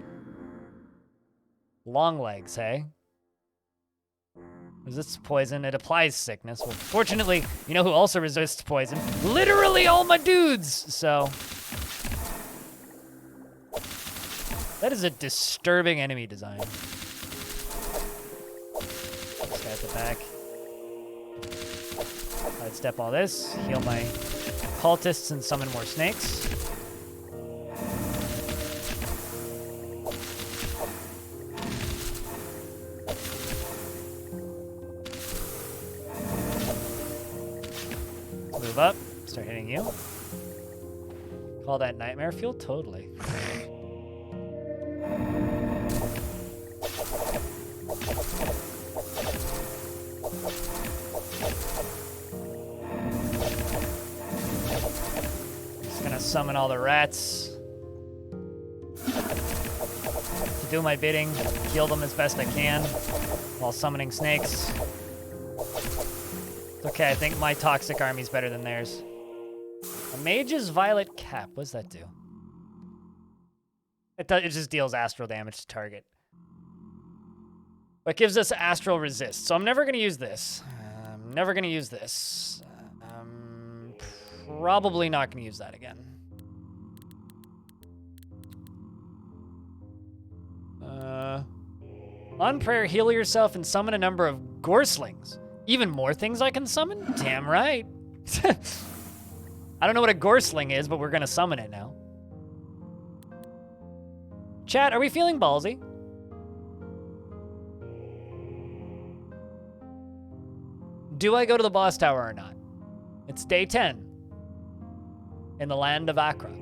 Long legs, hey? Resists poison. It applies sickness. Well, fortunately, you know who also resists poison? Literally all my dudes! So. That is a disturbing enemy design. This guy at the back. I'd step all this, heal my cultists, and summon more snakes. Move up, start hitting you. Call that nightmare fuel? Totally. Summon all the rats to do my bidding, heal them as best I can while summoning snakes. It's okay, I think my toxic army's better than theirs. A mage's violet cap, what does that do? It just deals astral damage to target. But gives us astral resist. So I'm never going to use this. I'm never going to use this. I'm probably not going to use that again. On prayer, heal yourself and summon a number of gorslings. Even more things I can summon? Damn right. I don't know what a gorsling is, but we're going to summon it now. Chat, are we feeling ballsy? Do I go to the boss tower or not? It's day 10 in the land of Achra.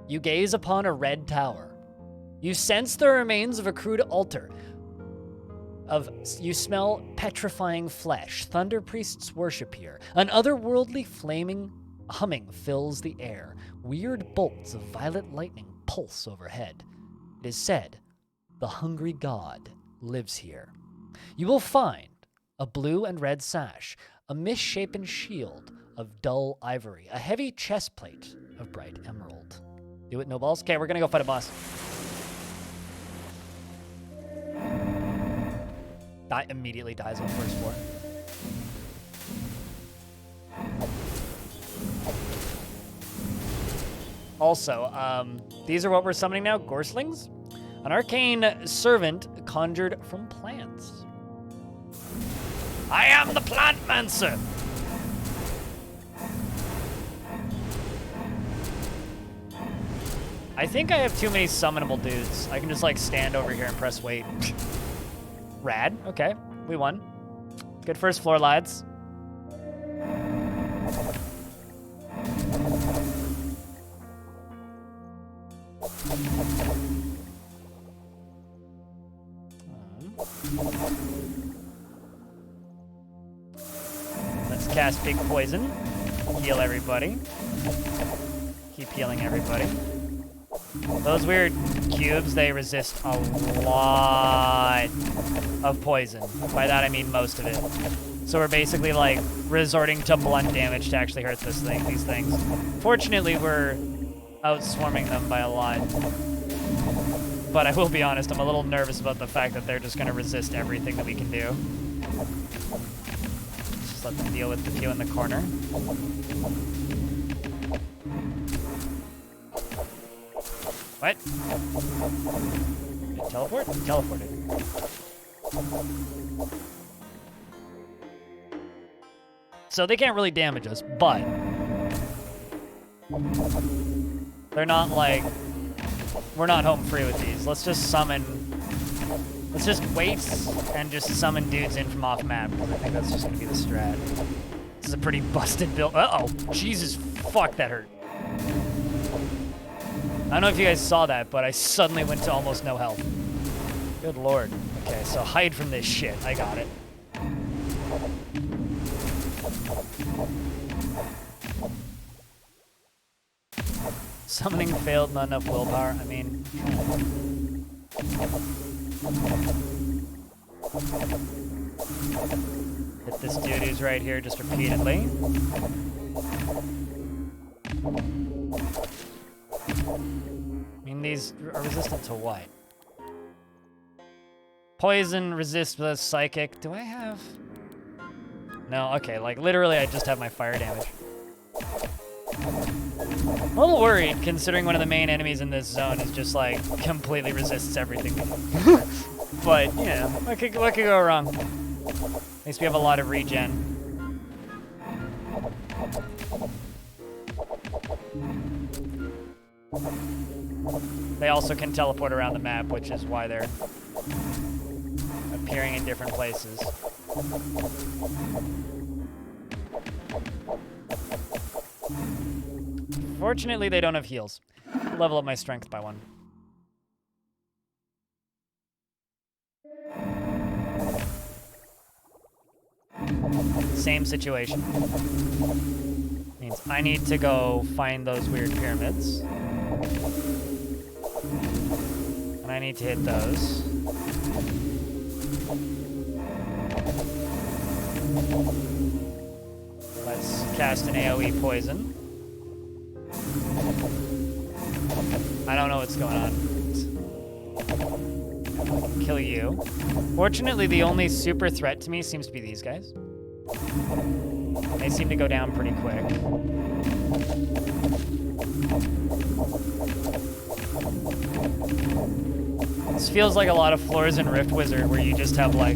You gaze upon a red tower. You sense the remains of a crude altar. You smell petrifying flesh. Thunder priests worship here. An otherworldly flaming humming fills the air. Weird bolts of violet lightning pulse overhead. It is said, the hungry god lives here. You will find a blue and red sash, a misshapen shield of dull ivory, a heavy chest plate of bright emerald. Do it, no balls? Okay, we're gonna go fight a boss. Immediately dies on the first floor. Also, these are what we're summoning now, gorslings. An arcane servant conjured from plants. I am the plant mancer. I think I have too many summonable dudes. I can just like stand over here and press wait. Rad. Okay, we won. Good first floor, lads. Let's cast big poison. Heal everybody. Keep healing everybody. Those weird cubes, they resist a lot of poison. By that I mean most of it. So we're basically like resorting to blunt damage to actually hurt these things. Fortunately, we're outswarming them by a lot. But I will be honest, I'm a little nervous about the fact that they're just going to resist everything that we can do. Just let them deal with the few in the corner. What? Did it teleport? It teleported. So they can't really damage us, but they're not like, we're not home free with these. Let's just summon, let's just wait and just summon dudes in from off map. I think that's just gonna be the strat. This is a pretty busted build. Uh-oh, Jesus, fuck, that hurt. I don't know if you guys saw that, but I suddenly went to almost no health. Good lord. Okay, so hide from this shit. I got it. Summoning failed, not enough willpower. I mean... hit this dude who's right here just repeatedly. I mean, these are resistant to what? Poison, resist the psychic. Do I have... No, okay, like literally I just have my fire damage. I'm a little worried considering one of the main enemies in this zone is just like completely resists everything. But, you know, what could go wrong? At least we have a lot of regen. They also can teleport around the map, which is why they're appearing in different places. Fortunately, they don't have heals. Level up my strength by 1. Same situation. Means I need to go find those weird pyramids. And I need to hit those. Let's cast an AoE poison. I don't know what's going on. Kill you. Fortunately, the only super threat to me seems to be these guys. They seem to go down pretty quick. This feels like a lot of floors in Rift Wizard where you just have like...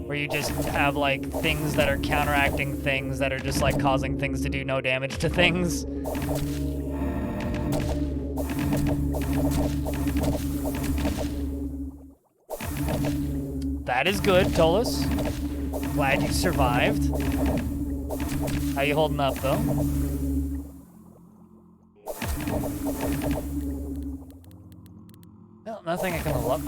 Where you just have like things that are counteracting things that are just like causing things to do no damage to things. That is good, Tolus. Glad you survived. How you holding up, though? Well, nothing I can level up.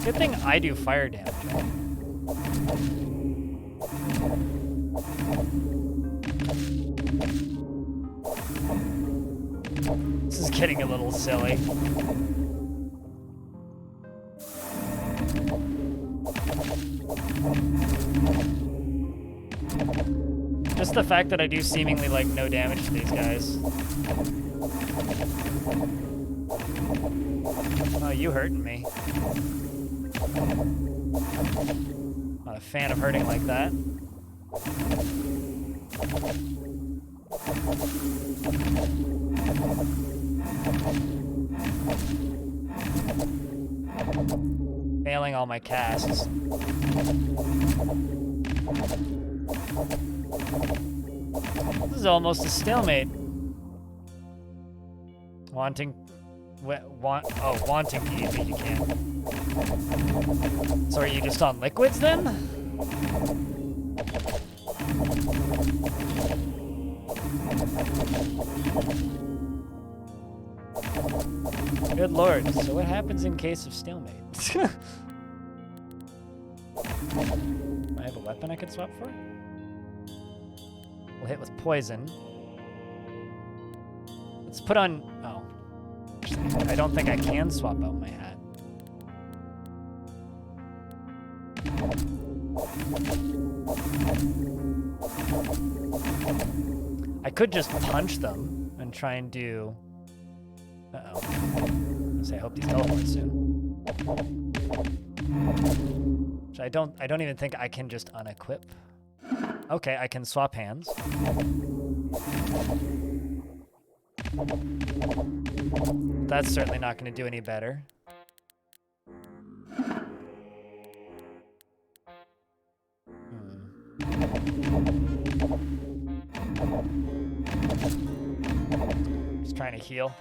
Good thing I do fire damage. This is getting a little silly. Just the fact that I do seemingly like no damage to these guys. Oh, you hurting me. Not a fan of hurting like that. Failing all my casts. This is almost a stalemate. Wanting to eat, but you can't. So are you just on liquids then? Good lord, so what happens in case of stalemate? I have a weapon I could swap for? We'll hit with poison. Let's put on... Oh. I don't think I can swap out my hat. I could just punch them and try and do... Uh-oh. I hope these teleport soon. Which I don't even think I can just unequip. Okay, I can swap hands. That's certainly not going to do any better. Just trying to heal.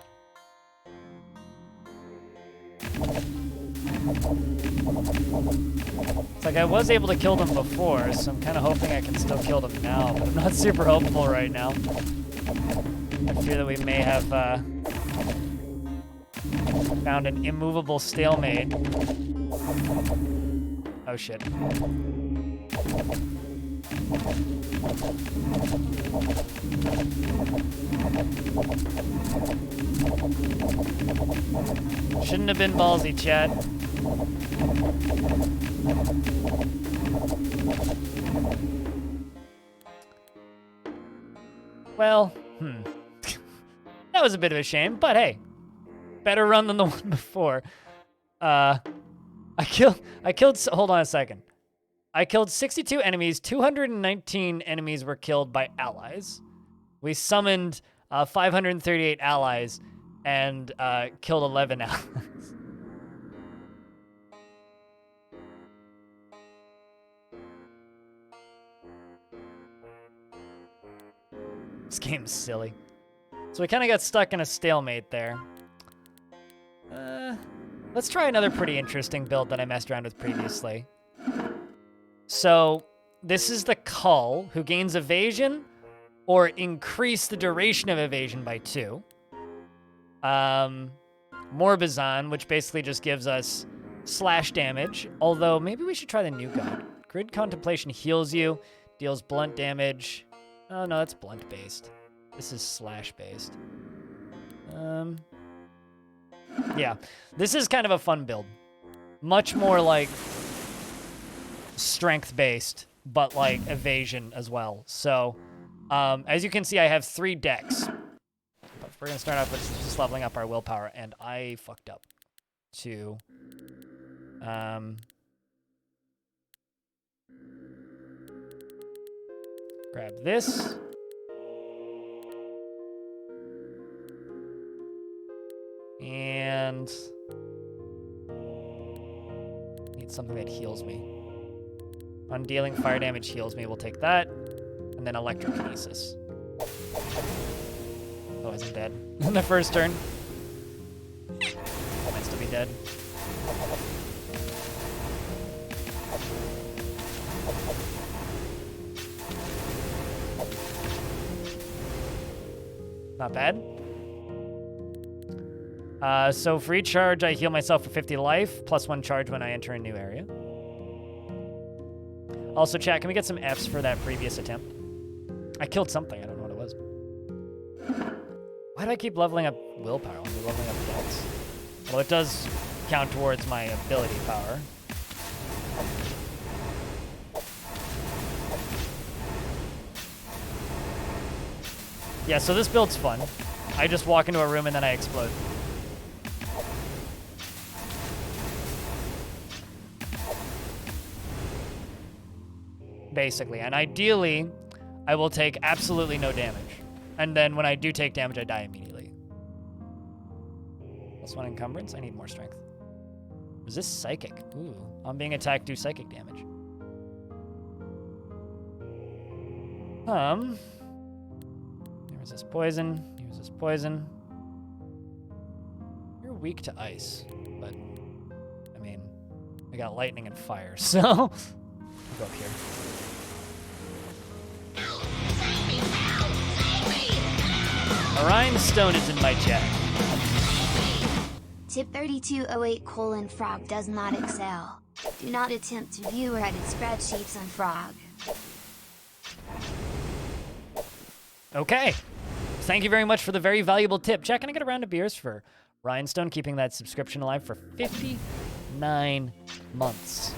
It's like I was able to kill them before, so I'm kind of hoping I can still kill them now, but I'm not super hopeful right now. I fear that we may have found an immovable stalemate. Oh shit. Shouldn't have been ballsy, chat. Well, that was a bit of a shame, but hey, better run than the one before. I killed, hold on a second. I killed 62 enemies, 219 enemies were killed by allies. We summoned 538 allies and killed 11 allies. This game's silly. So we kind of got stuck in a stalemate there. Let's try another pretty interesting build that I messed around with previously. So this is the Cull, who gains evasion or increase the duration of evasion by 2. Morbizon, which basically just gives us slash damage, although maybe we should try the new god. Grid Contemplation heals you, deals blunt damage. Oh no, that's blunt-based. This is slash-based. Yeah, this is kind of a fun build. Much more like strength-based, but like evasion as well. So, as you can see, I have 3 decks. But we're gonna start off with just leveling up our willpower, and I fucked up. To, grab this. And need something that heals me. On dealing fire damage heals me, we'll take that. And then electrokinesis. Oh, isn't dead. In the first turn. Might still be dead. Not bad. So for each charge, I heal myself for 50 life, plus 1 charge when I enter a new area. Also, chat, can we get some Fs for that previous attempt? I killed something. I don't know what it was. Why do I keep leveling up willpower when we're leveling up dex? Well, it does count towards my ability power. Yeah, so this build's fun. I just walk into a room and then I explode. Basically, and ideally, I will take absolutely no damage. And then when I do take damage, I die immediately. +1 encumbrance? I need more strength. Resist psychic. Ooh, on being attacked, do psychic damage. Resist poison. Resist poison. You're weak to ice, but I mean, I got lightning and fire, so I'll go up here. A rhinestone is in my chat. Tip 3208:frog does not excel. Do not attempt to view or edit spreadsheets on Frog. Okay. Thank you very much for the very valuable tip. Jack, can I get a round of beers for Rhinestone, keeping that subscription alive for 59 months?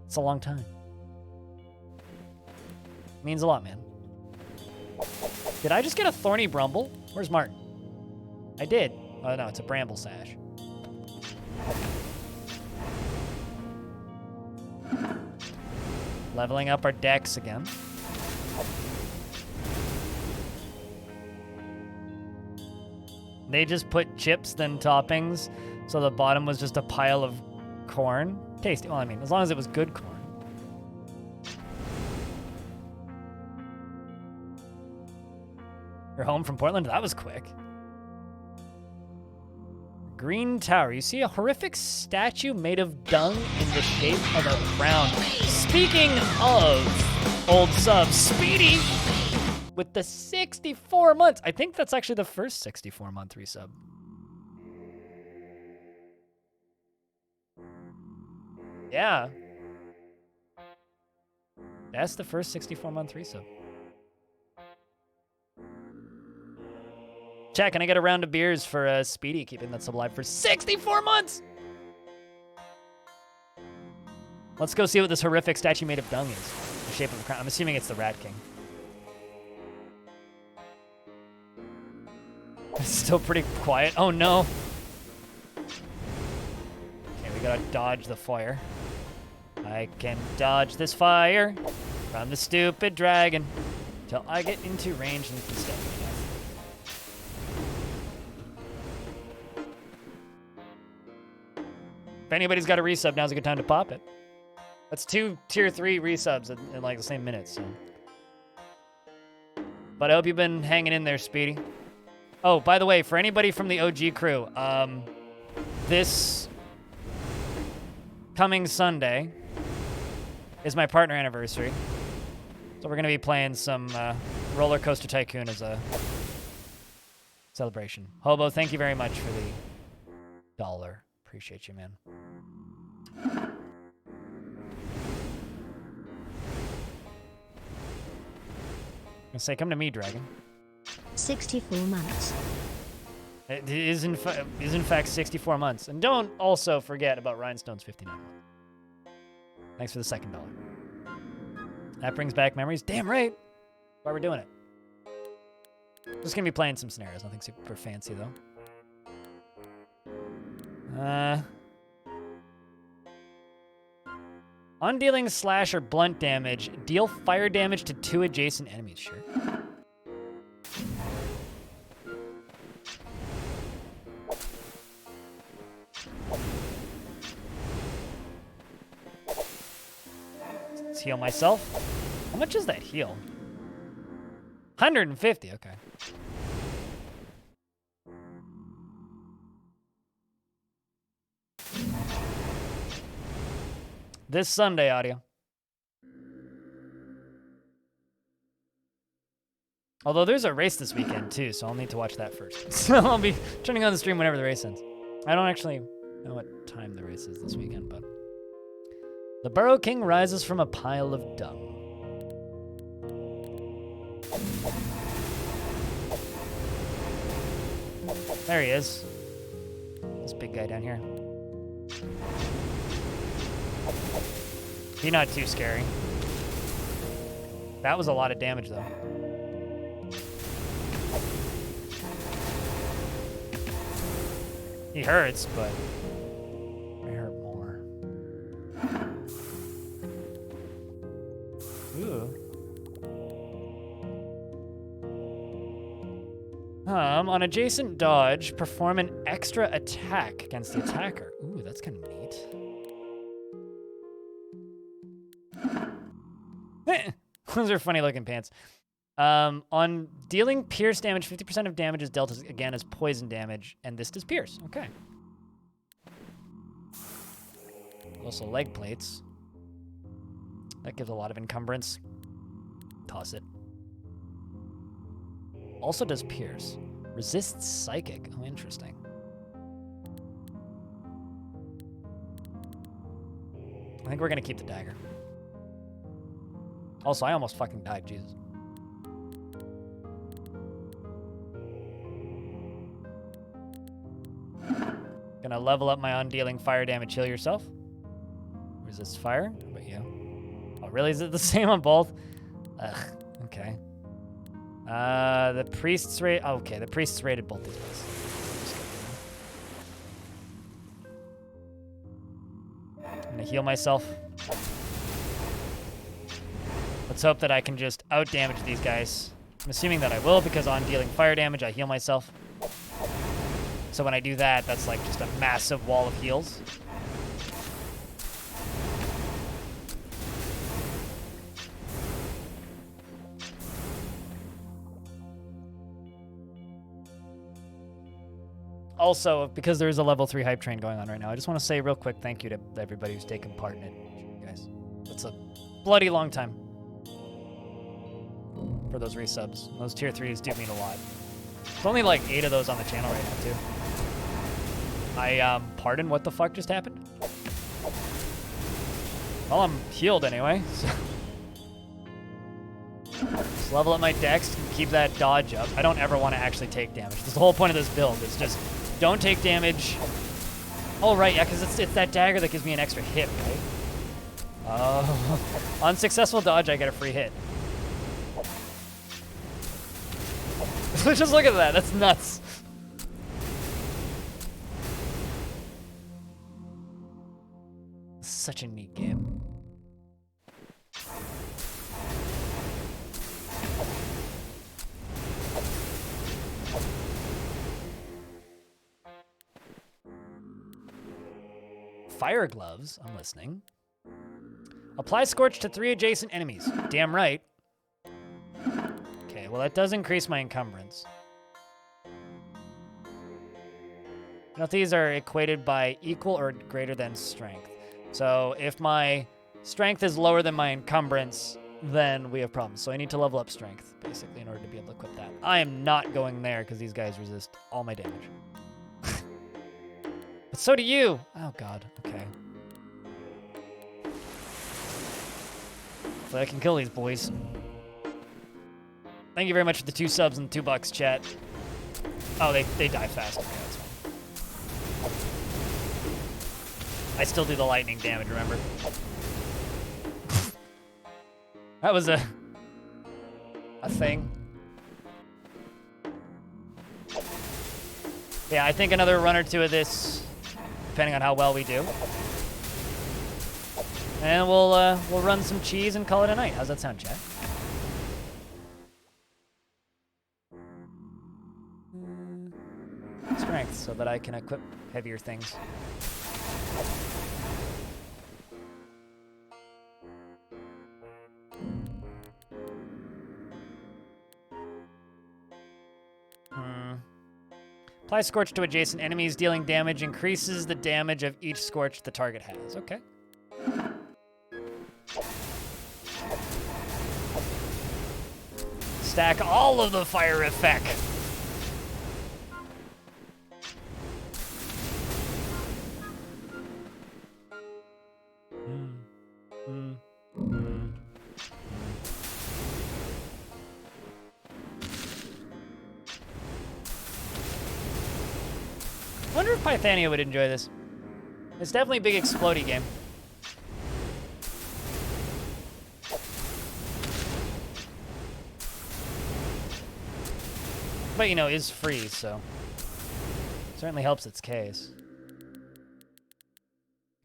It's a long time. Means a lot, man. Did I just get a thorny bramble? Where's Martin? I did. Oh, no, it's a bramble sash. Leveling up our decks again. They just put chips, then toppings, so the bottom was just a pile of corn. Tasty. Well, I mean, as long as it was good corn. You're home from Portland? That was quick. Green Tower. You see a horrific statue made of dung in the shape of a crown. Speaking of old subs, Speedy with the 64 months. I think that's actually the first 64-month resub. Yeah. That's the first 64-month resub. Chat, can I get a round of beers for Speedy keeping that sub alive for 64 months? Let's go see what this horrific statue made of dung is. The shape of a crown. I'm assuming it's the Rat King. It's still pretty quiet. Oh no. Okay, we gotta dodge the fire. I can dodge this fire from the stupid dragon till I get into range and can stab me. If anybody's got a resub, now's a good time to pop it. That's 2 tier 3 resubs in like the same minute, so. But I hope you've been hanging in there, Speedy. Oh, by the way, for anybody from the OG crew, this coming Sunday is my partner anniversary. So we're gonna be playing some Roller Coaster Tycoon as a celebration. Hobo, thank you very much for the $1. Appreciate you, man. I'm gonna say, come to me, dragon. 64 months. It is in fact 64 months. And don't also forget about Rhinestone's 59 months. Thanks for the $2. That brings back memories. Damn right. Why we're doing it. Just gonna be playing some scenarios. Nothing super fancy though. On dealing slash or blunt damage, deal fire damage to 2 adjacent enemies. Sure. Let's heal myself. How much is that heal? 150, okay. This Sunday, audio. Although there's a race this weekend too, so I'll need to watch that first. So I'll be turning on the stream whenever the race ends. I don't actually know what time the race is this weekend, but... The Burrow King rises from a pile of dung. There he is. This big guy down here. He's not too scary. That was a lot of damage, though. He hurts, but I hurt more. Ooh. On adjacent dodge, perform an extra attack against the attacker. Ooh, that's kind of neat. Those are funny looking pants. On dealing pierce damage, 50% of damage is dealt again as poison damage, and this does pierce. Okay. Also leg plates. That gives a lot of encumbrance. Toss it. Also does pierce. Resists psychic. Oh, interesting. I think we're gonna keep the dagger. Also, I almost fucking died, Jesus. Gonna level up my on dealing fire damage. Heal yourself. Resist fire. How about you? Oh, really? Is it the same on both? Ugh. Okay. The priest's rate. Oh, okay, the priest's rated both these guys. I'm gonna heal myself. Let's hope that I can just out-damage these guys. I'm assuming that I will, because on dealing fire damage, I heal myself. So when I do that, that's like just a massive wall of heals. Also, because there is a level 3 hype train going on right now, I just want to say a real quick thank you to everybody who's taken part in it, guys. It's a bloody long time for those resubs. Those tier 3s do mean a lot. There's only like 8 of those on the channel right now, too. Pardon, what the fuck just happened? Well, I'm healed anyway, so... Just level up my dex, keep that dodge up. I don't ever want to actually take damage. That's the whole point of this build, is just don't take damage. Oh, right, yeah, because it's that dagger that gives me an extra hit, right? Oh. On successful dodge, I get a free hit. Just look at that, that's nuts. Such a neat game. Fire gloves, I'm listening. Apply scorch to 3 adjacent enemies. Damn right. Okay, well that does increase my encumbrance. Now these are equated by equal or greater than strength. So if my strength is lower than my encumbrance, then we have problems. So I need to level up strength, basically, in order to be able to equip that. I am not going there because these guys resist all my damage. But so do you. Oh, God. Okay. So I can kill these boys. Thank you very much for the 2 subs and $2, chat. Oh, they die fast. Okay, that's fine. I still do the lightning damage, remember? That was a thing. Yeah, I think another run or two of this, depending on how well we do. And we'll run some cheese and call it a night. How's that sound, chat? Strength, so that I can equip heavier things. Apply Scorch to adjacent enemies, dealing damage increases the damage of each Scorch the target has. Okay. Stack all of the fire effect. I wonder if Pythania would enjoy this. It's definitely a big explodey game. But, you know, is free, so certainly helps its case.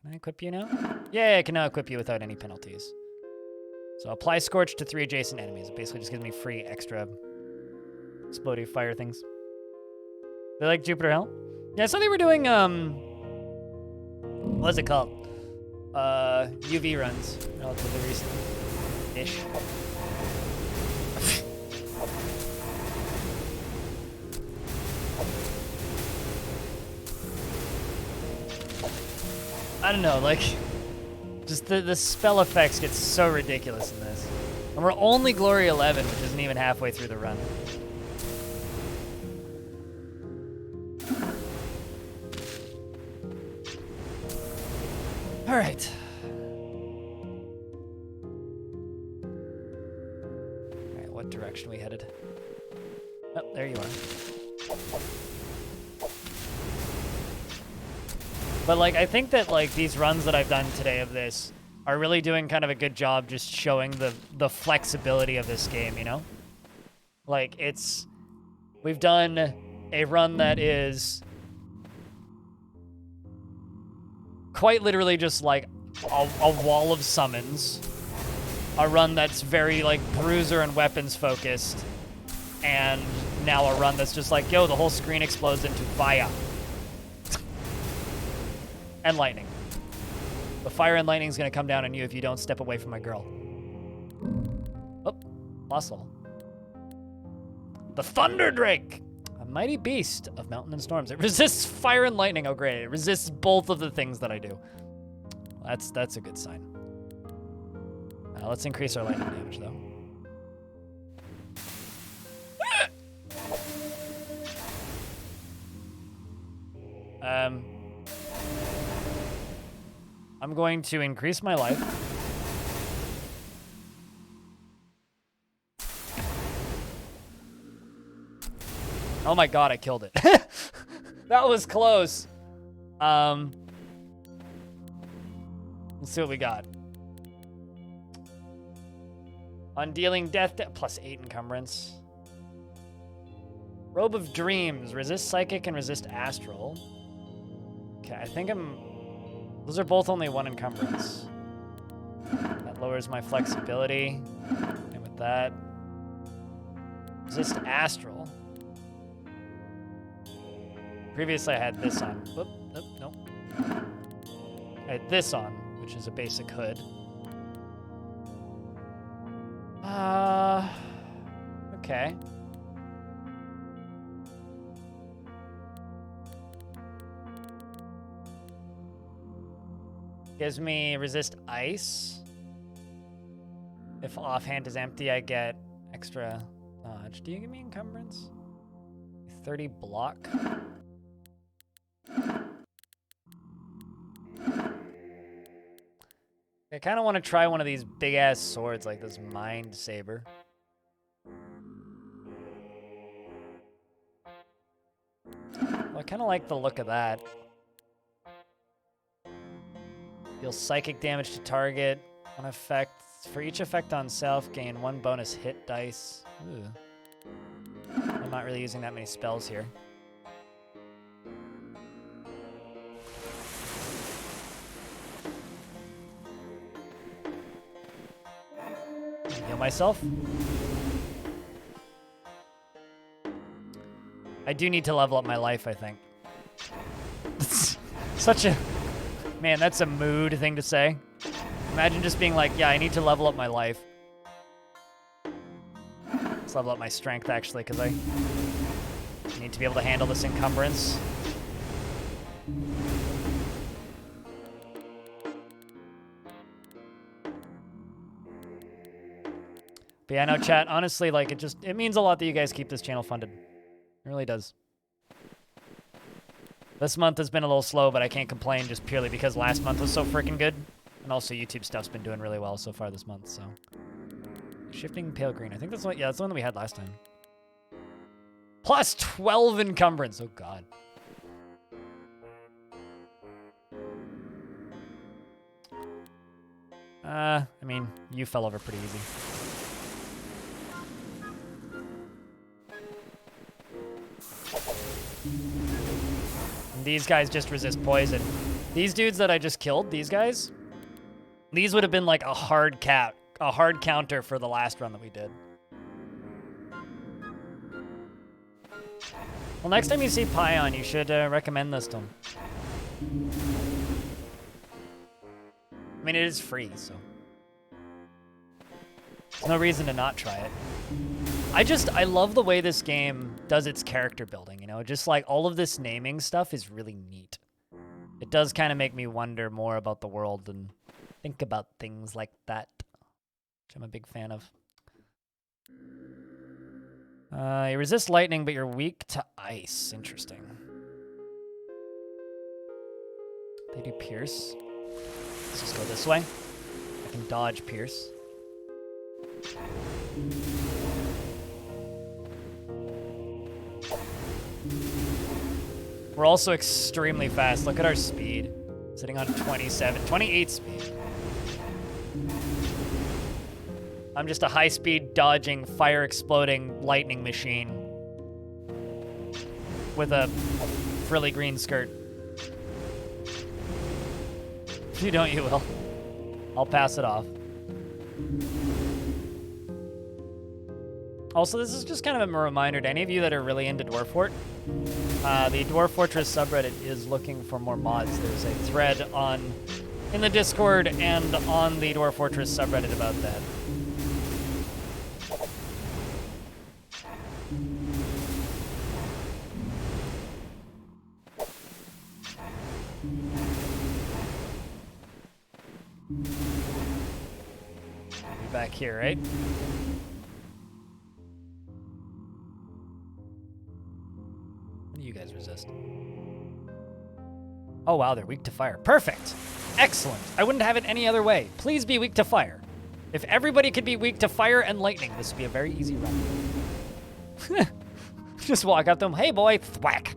Can I equip you now? Yeah, I can now equip you without any penalties. So apply Scorch to 3 adjacent enemies. It basically just gives me free extra exploding fire things. They like Jupiter Hell? Yeah, I saw they were doing, what's it called? UV runs relatively recently-ish. I don't know, like, just the spell effects get so ridiculous in this. And we're only Glory 11, which isn't even halfway through the run. All right. All right, what direction are we headed? Oh, there you are. But, like, I think that, like, these runs that I've done today of this are really doing kind of a good job just showing the flexibility of this game, you know? Like, we've done a run that is quite literally just, like, a wall of summons. A run that's very, like, bruiser and weapons focused. And now a run that's just like, yo, the whole screen explodes into fire. And lightning. The fire and lightning is going to come down on you if you don't step away from my girl. Oh, lost level. The Thunder Drake! A mighty beast of mountain and storms. It resists fire and lightning. Oh, great. It resists both of the things that I do. That's a good sign. Let's increase our lightning damage, though. I'm going to increase my life. Oh my god, I killed it. That was close. Let's see what we got. On dealing death, plus 8 encumbrance. Robe of Dreams, resist psychic and resist astral. Okay, I think those are both only 1 encumbrance. That lowers my flexibility. And with that, resist astral. Previously I had this on. Whoop, nope. I had this on, which is a basic hood. Okay. Gives me resist ice. If offhand is empty, I get extra dodge. Do you give me encumbrance? 30 block. I kind of want to try one of these big ass swords like this Mind Saber. I kind of like the look of that. Deal psychic damage to target. On effect. For each effect on self, gain 1 bonus hit dice. Ooh. I'm not really using that many spells here. Heal myself. I do need to level up my life, I think. Such a... Man, that's a mood thing to say. Imagine just being like, yeah, I need to level up my life. Let's level up my strength, actually, because I need to be able to handle this encumbrance. But yeah, no, chat, honestly, like, it means a lot that you guys keep this channel funded. It really does. This month has been a little slow, but I can't complain just purely because last month was so freaking good. And also YouTube stuff's been doing really well so far this month, so. Shifting pale green. I think that's what, yeah, that's the one that we had last time. Plus 12 encumbrance. Oh, God. I mean, you fell over pretty easy. And these guys just resist poison. These dudes that I just killed, these guys, these would have been like a hard counter for the last run that we did. Well, next time you see Pion, you should recommend this to him. I mean, it is free, so. There's no reason to not try it. I love the way this game does its character building, you know? Just like all of this naming stuff is really neat. It does kind of make me wonder more about the world and think about things like that, which I'm a big fan of. You resist lightning, but you're weak to ice. Interesting. They do pierce. Let's just go this way. I can dodge pierce. We're also extremely fast. Look at our speed. Sitting on 28 speed. I'm just a high-speed, dodging, fire-exploding lightning machine with a frilly green skirt. If you don't, you will. I'll pass it off. Also, this is just kind of a reminder to any of you that are really into Dwarf Fort. The Dwarf Fortress subreddit is looking for more mods. There's a thread in the Discord and on the Dwarf Fortress subreddit about that. Be back here, right? What do you guys resist? Oh wow, they're weak to fire. Perfect! Excellent! I wouldn't have it any other way. Please be weak to fire. If everybody could be weak to fire and lightning, this would be a very easy run. Just walk up to them, hey boy, thwack!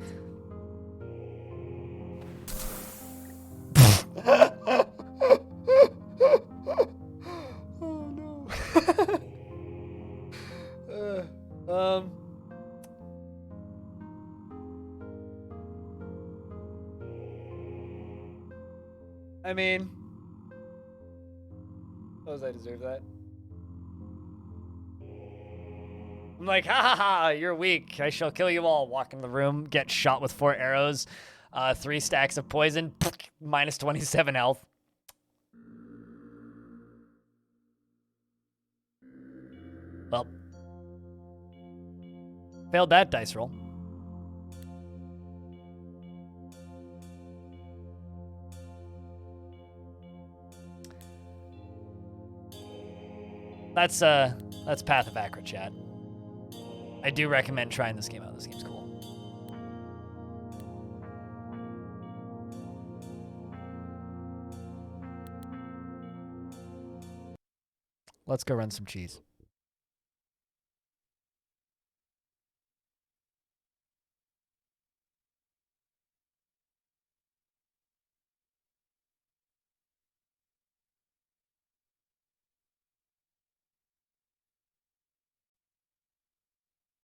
Oh no. I mean, suppose I deserve that. I'm like, ha ha ha, you're weak. I shall kill you all. Walk in the room, get shot with 4 arrows, 3 stacks of poison, minus 27 health. Well, failed that dice roll. That's Path of Achra, chat. I do recommend trying this game out. This game's cool. Let's go run some cheese.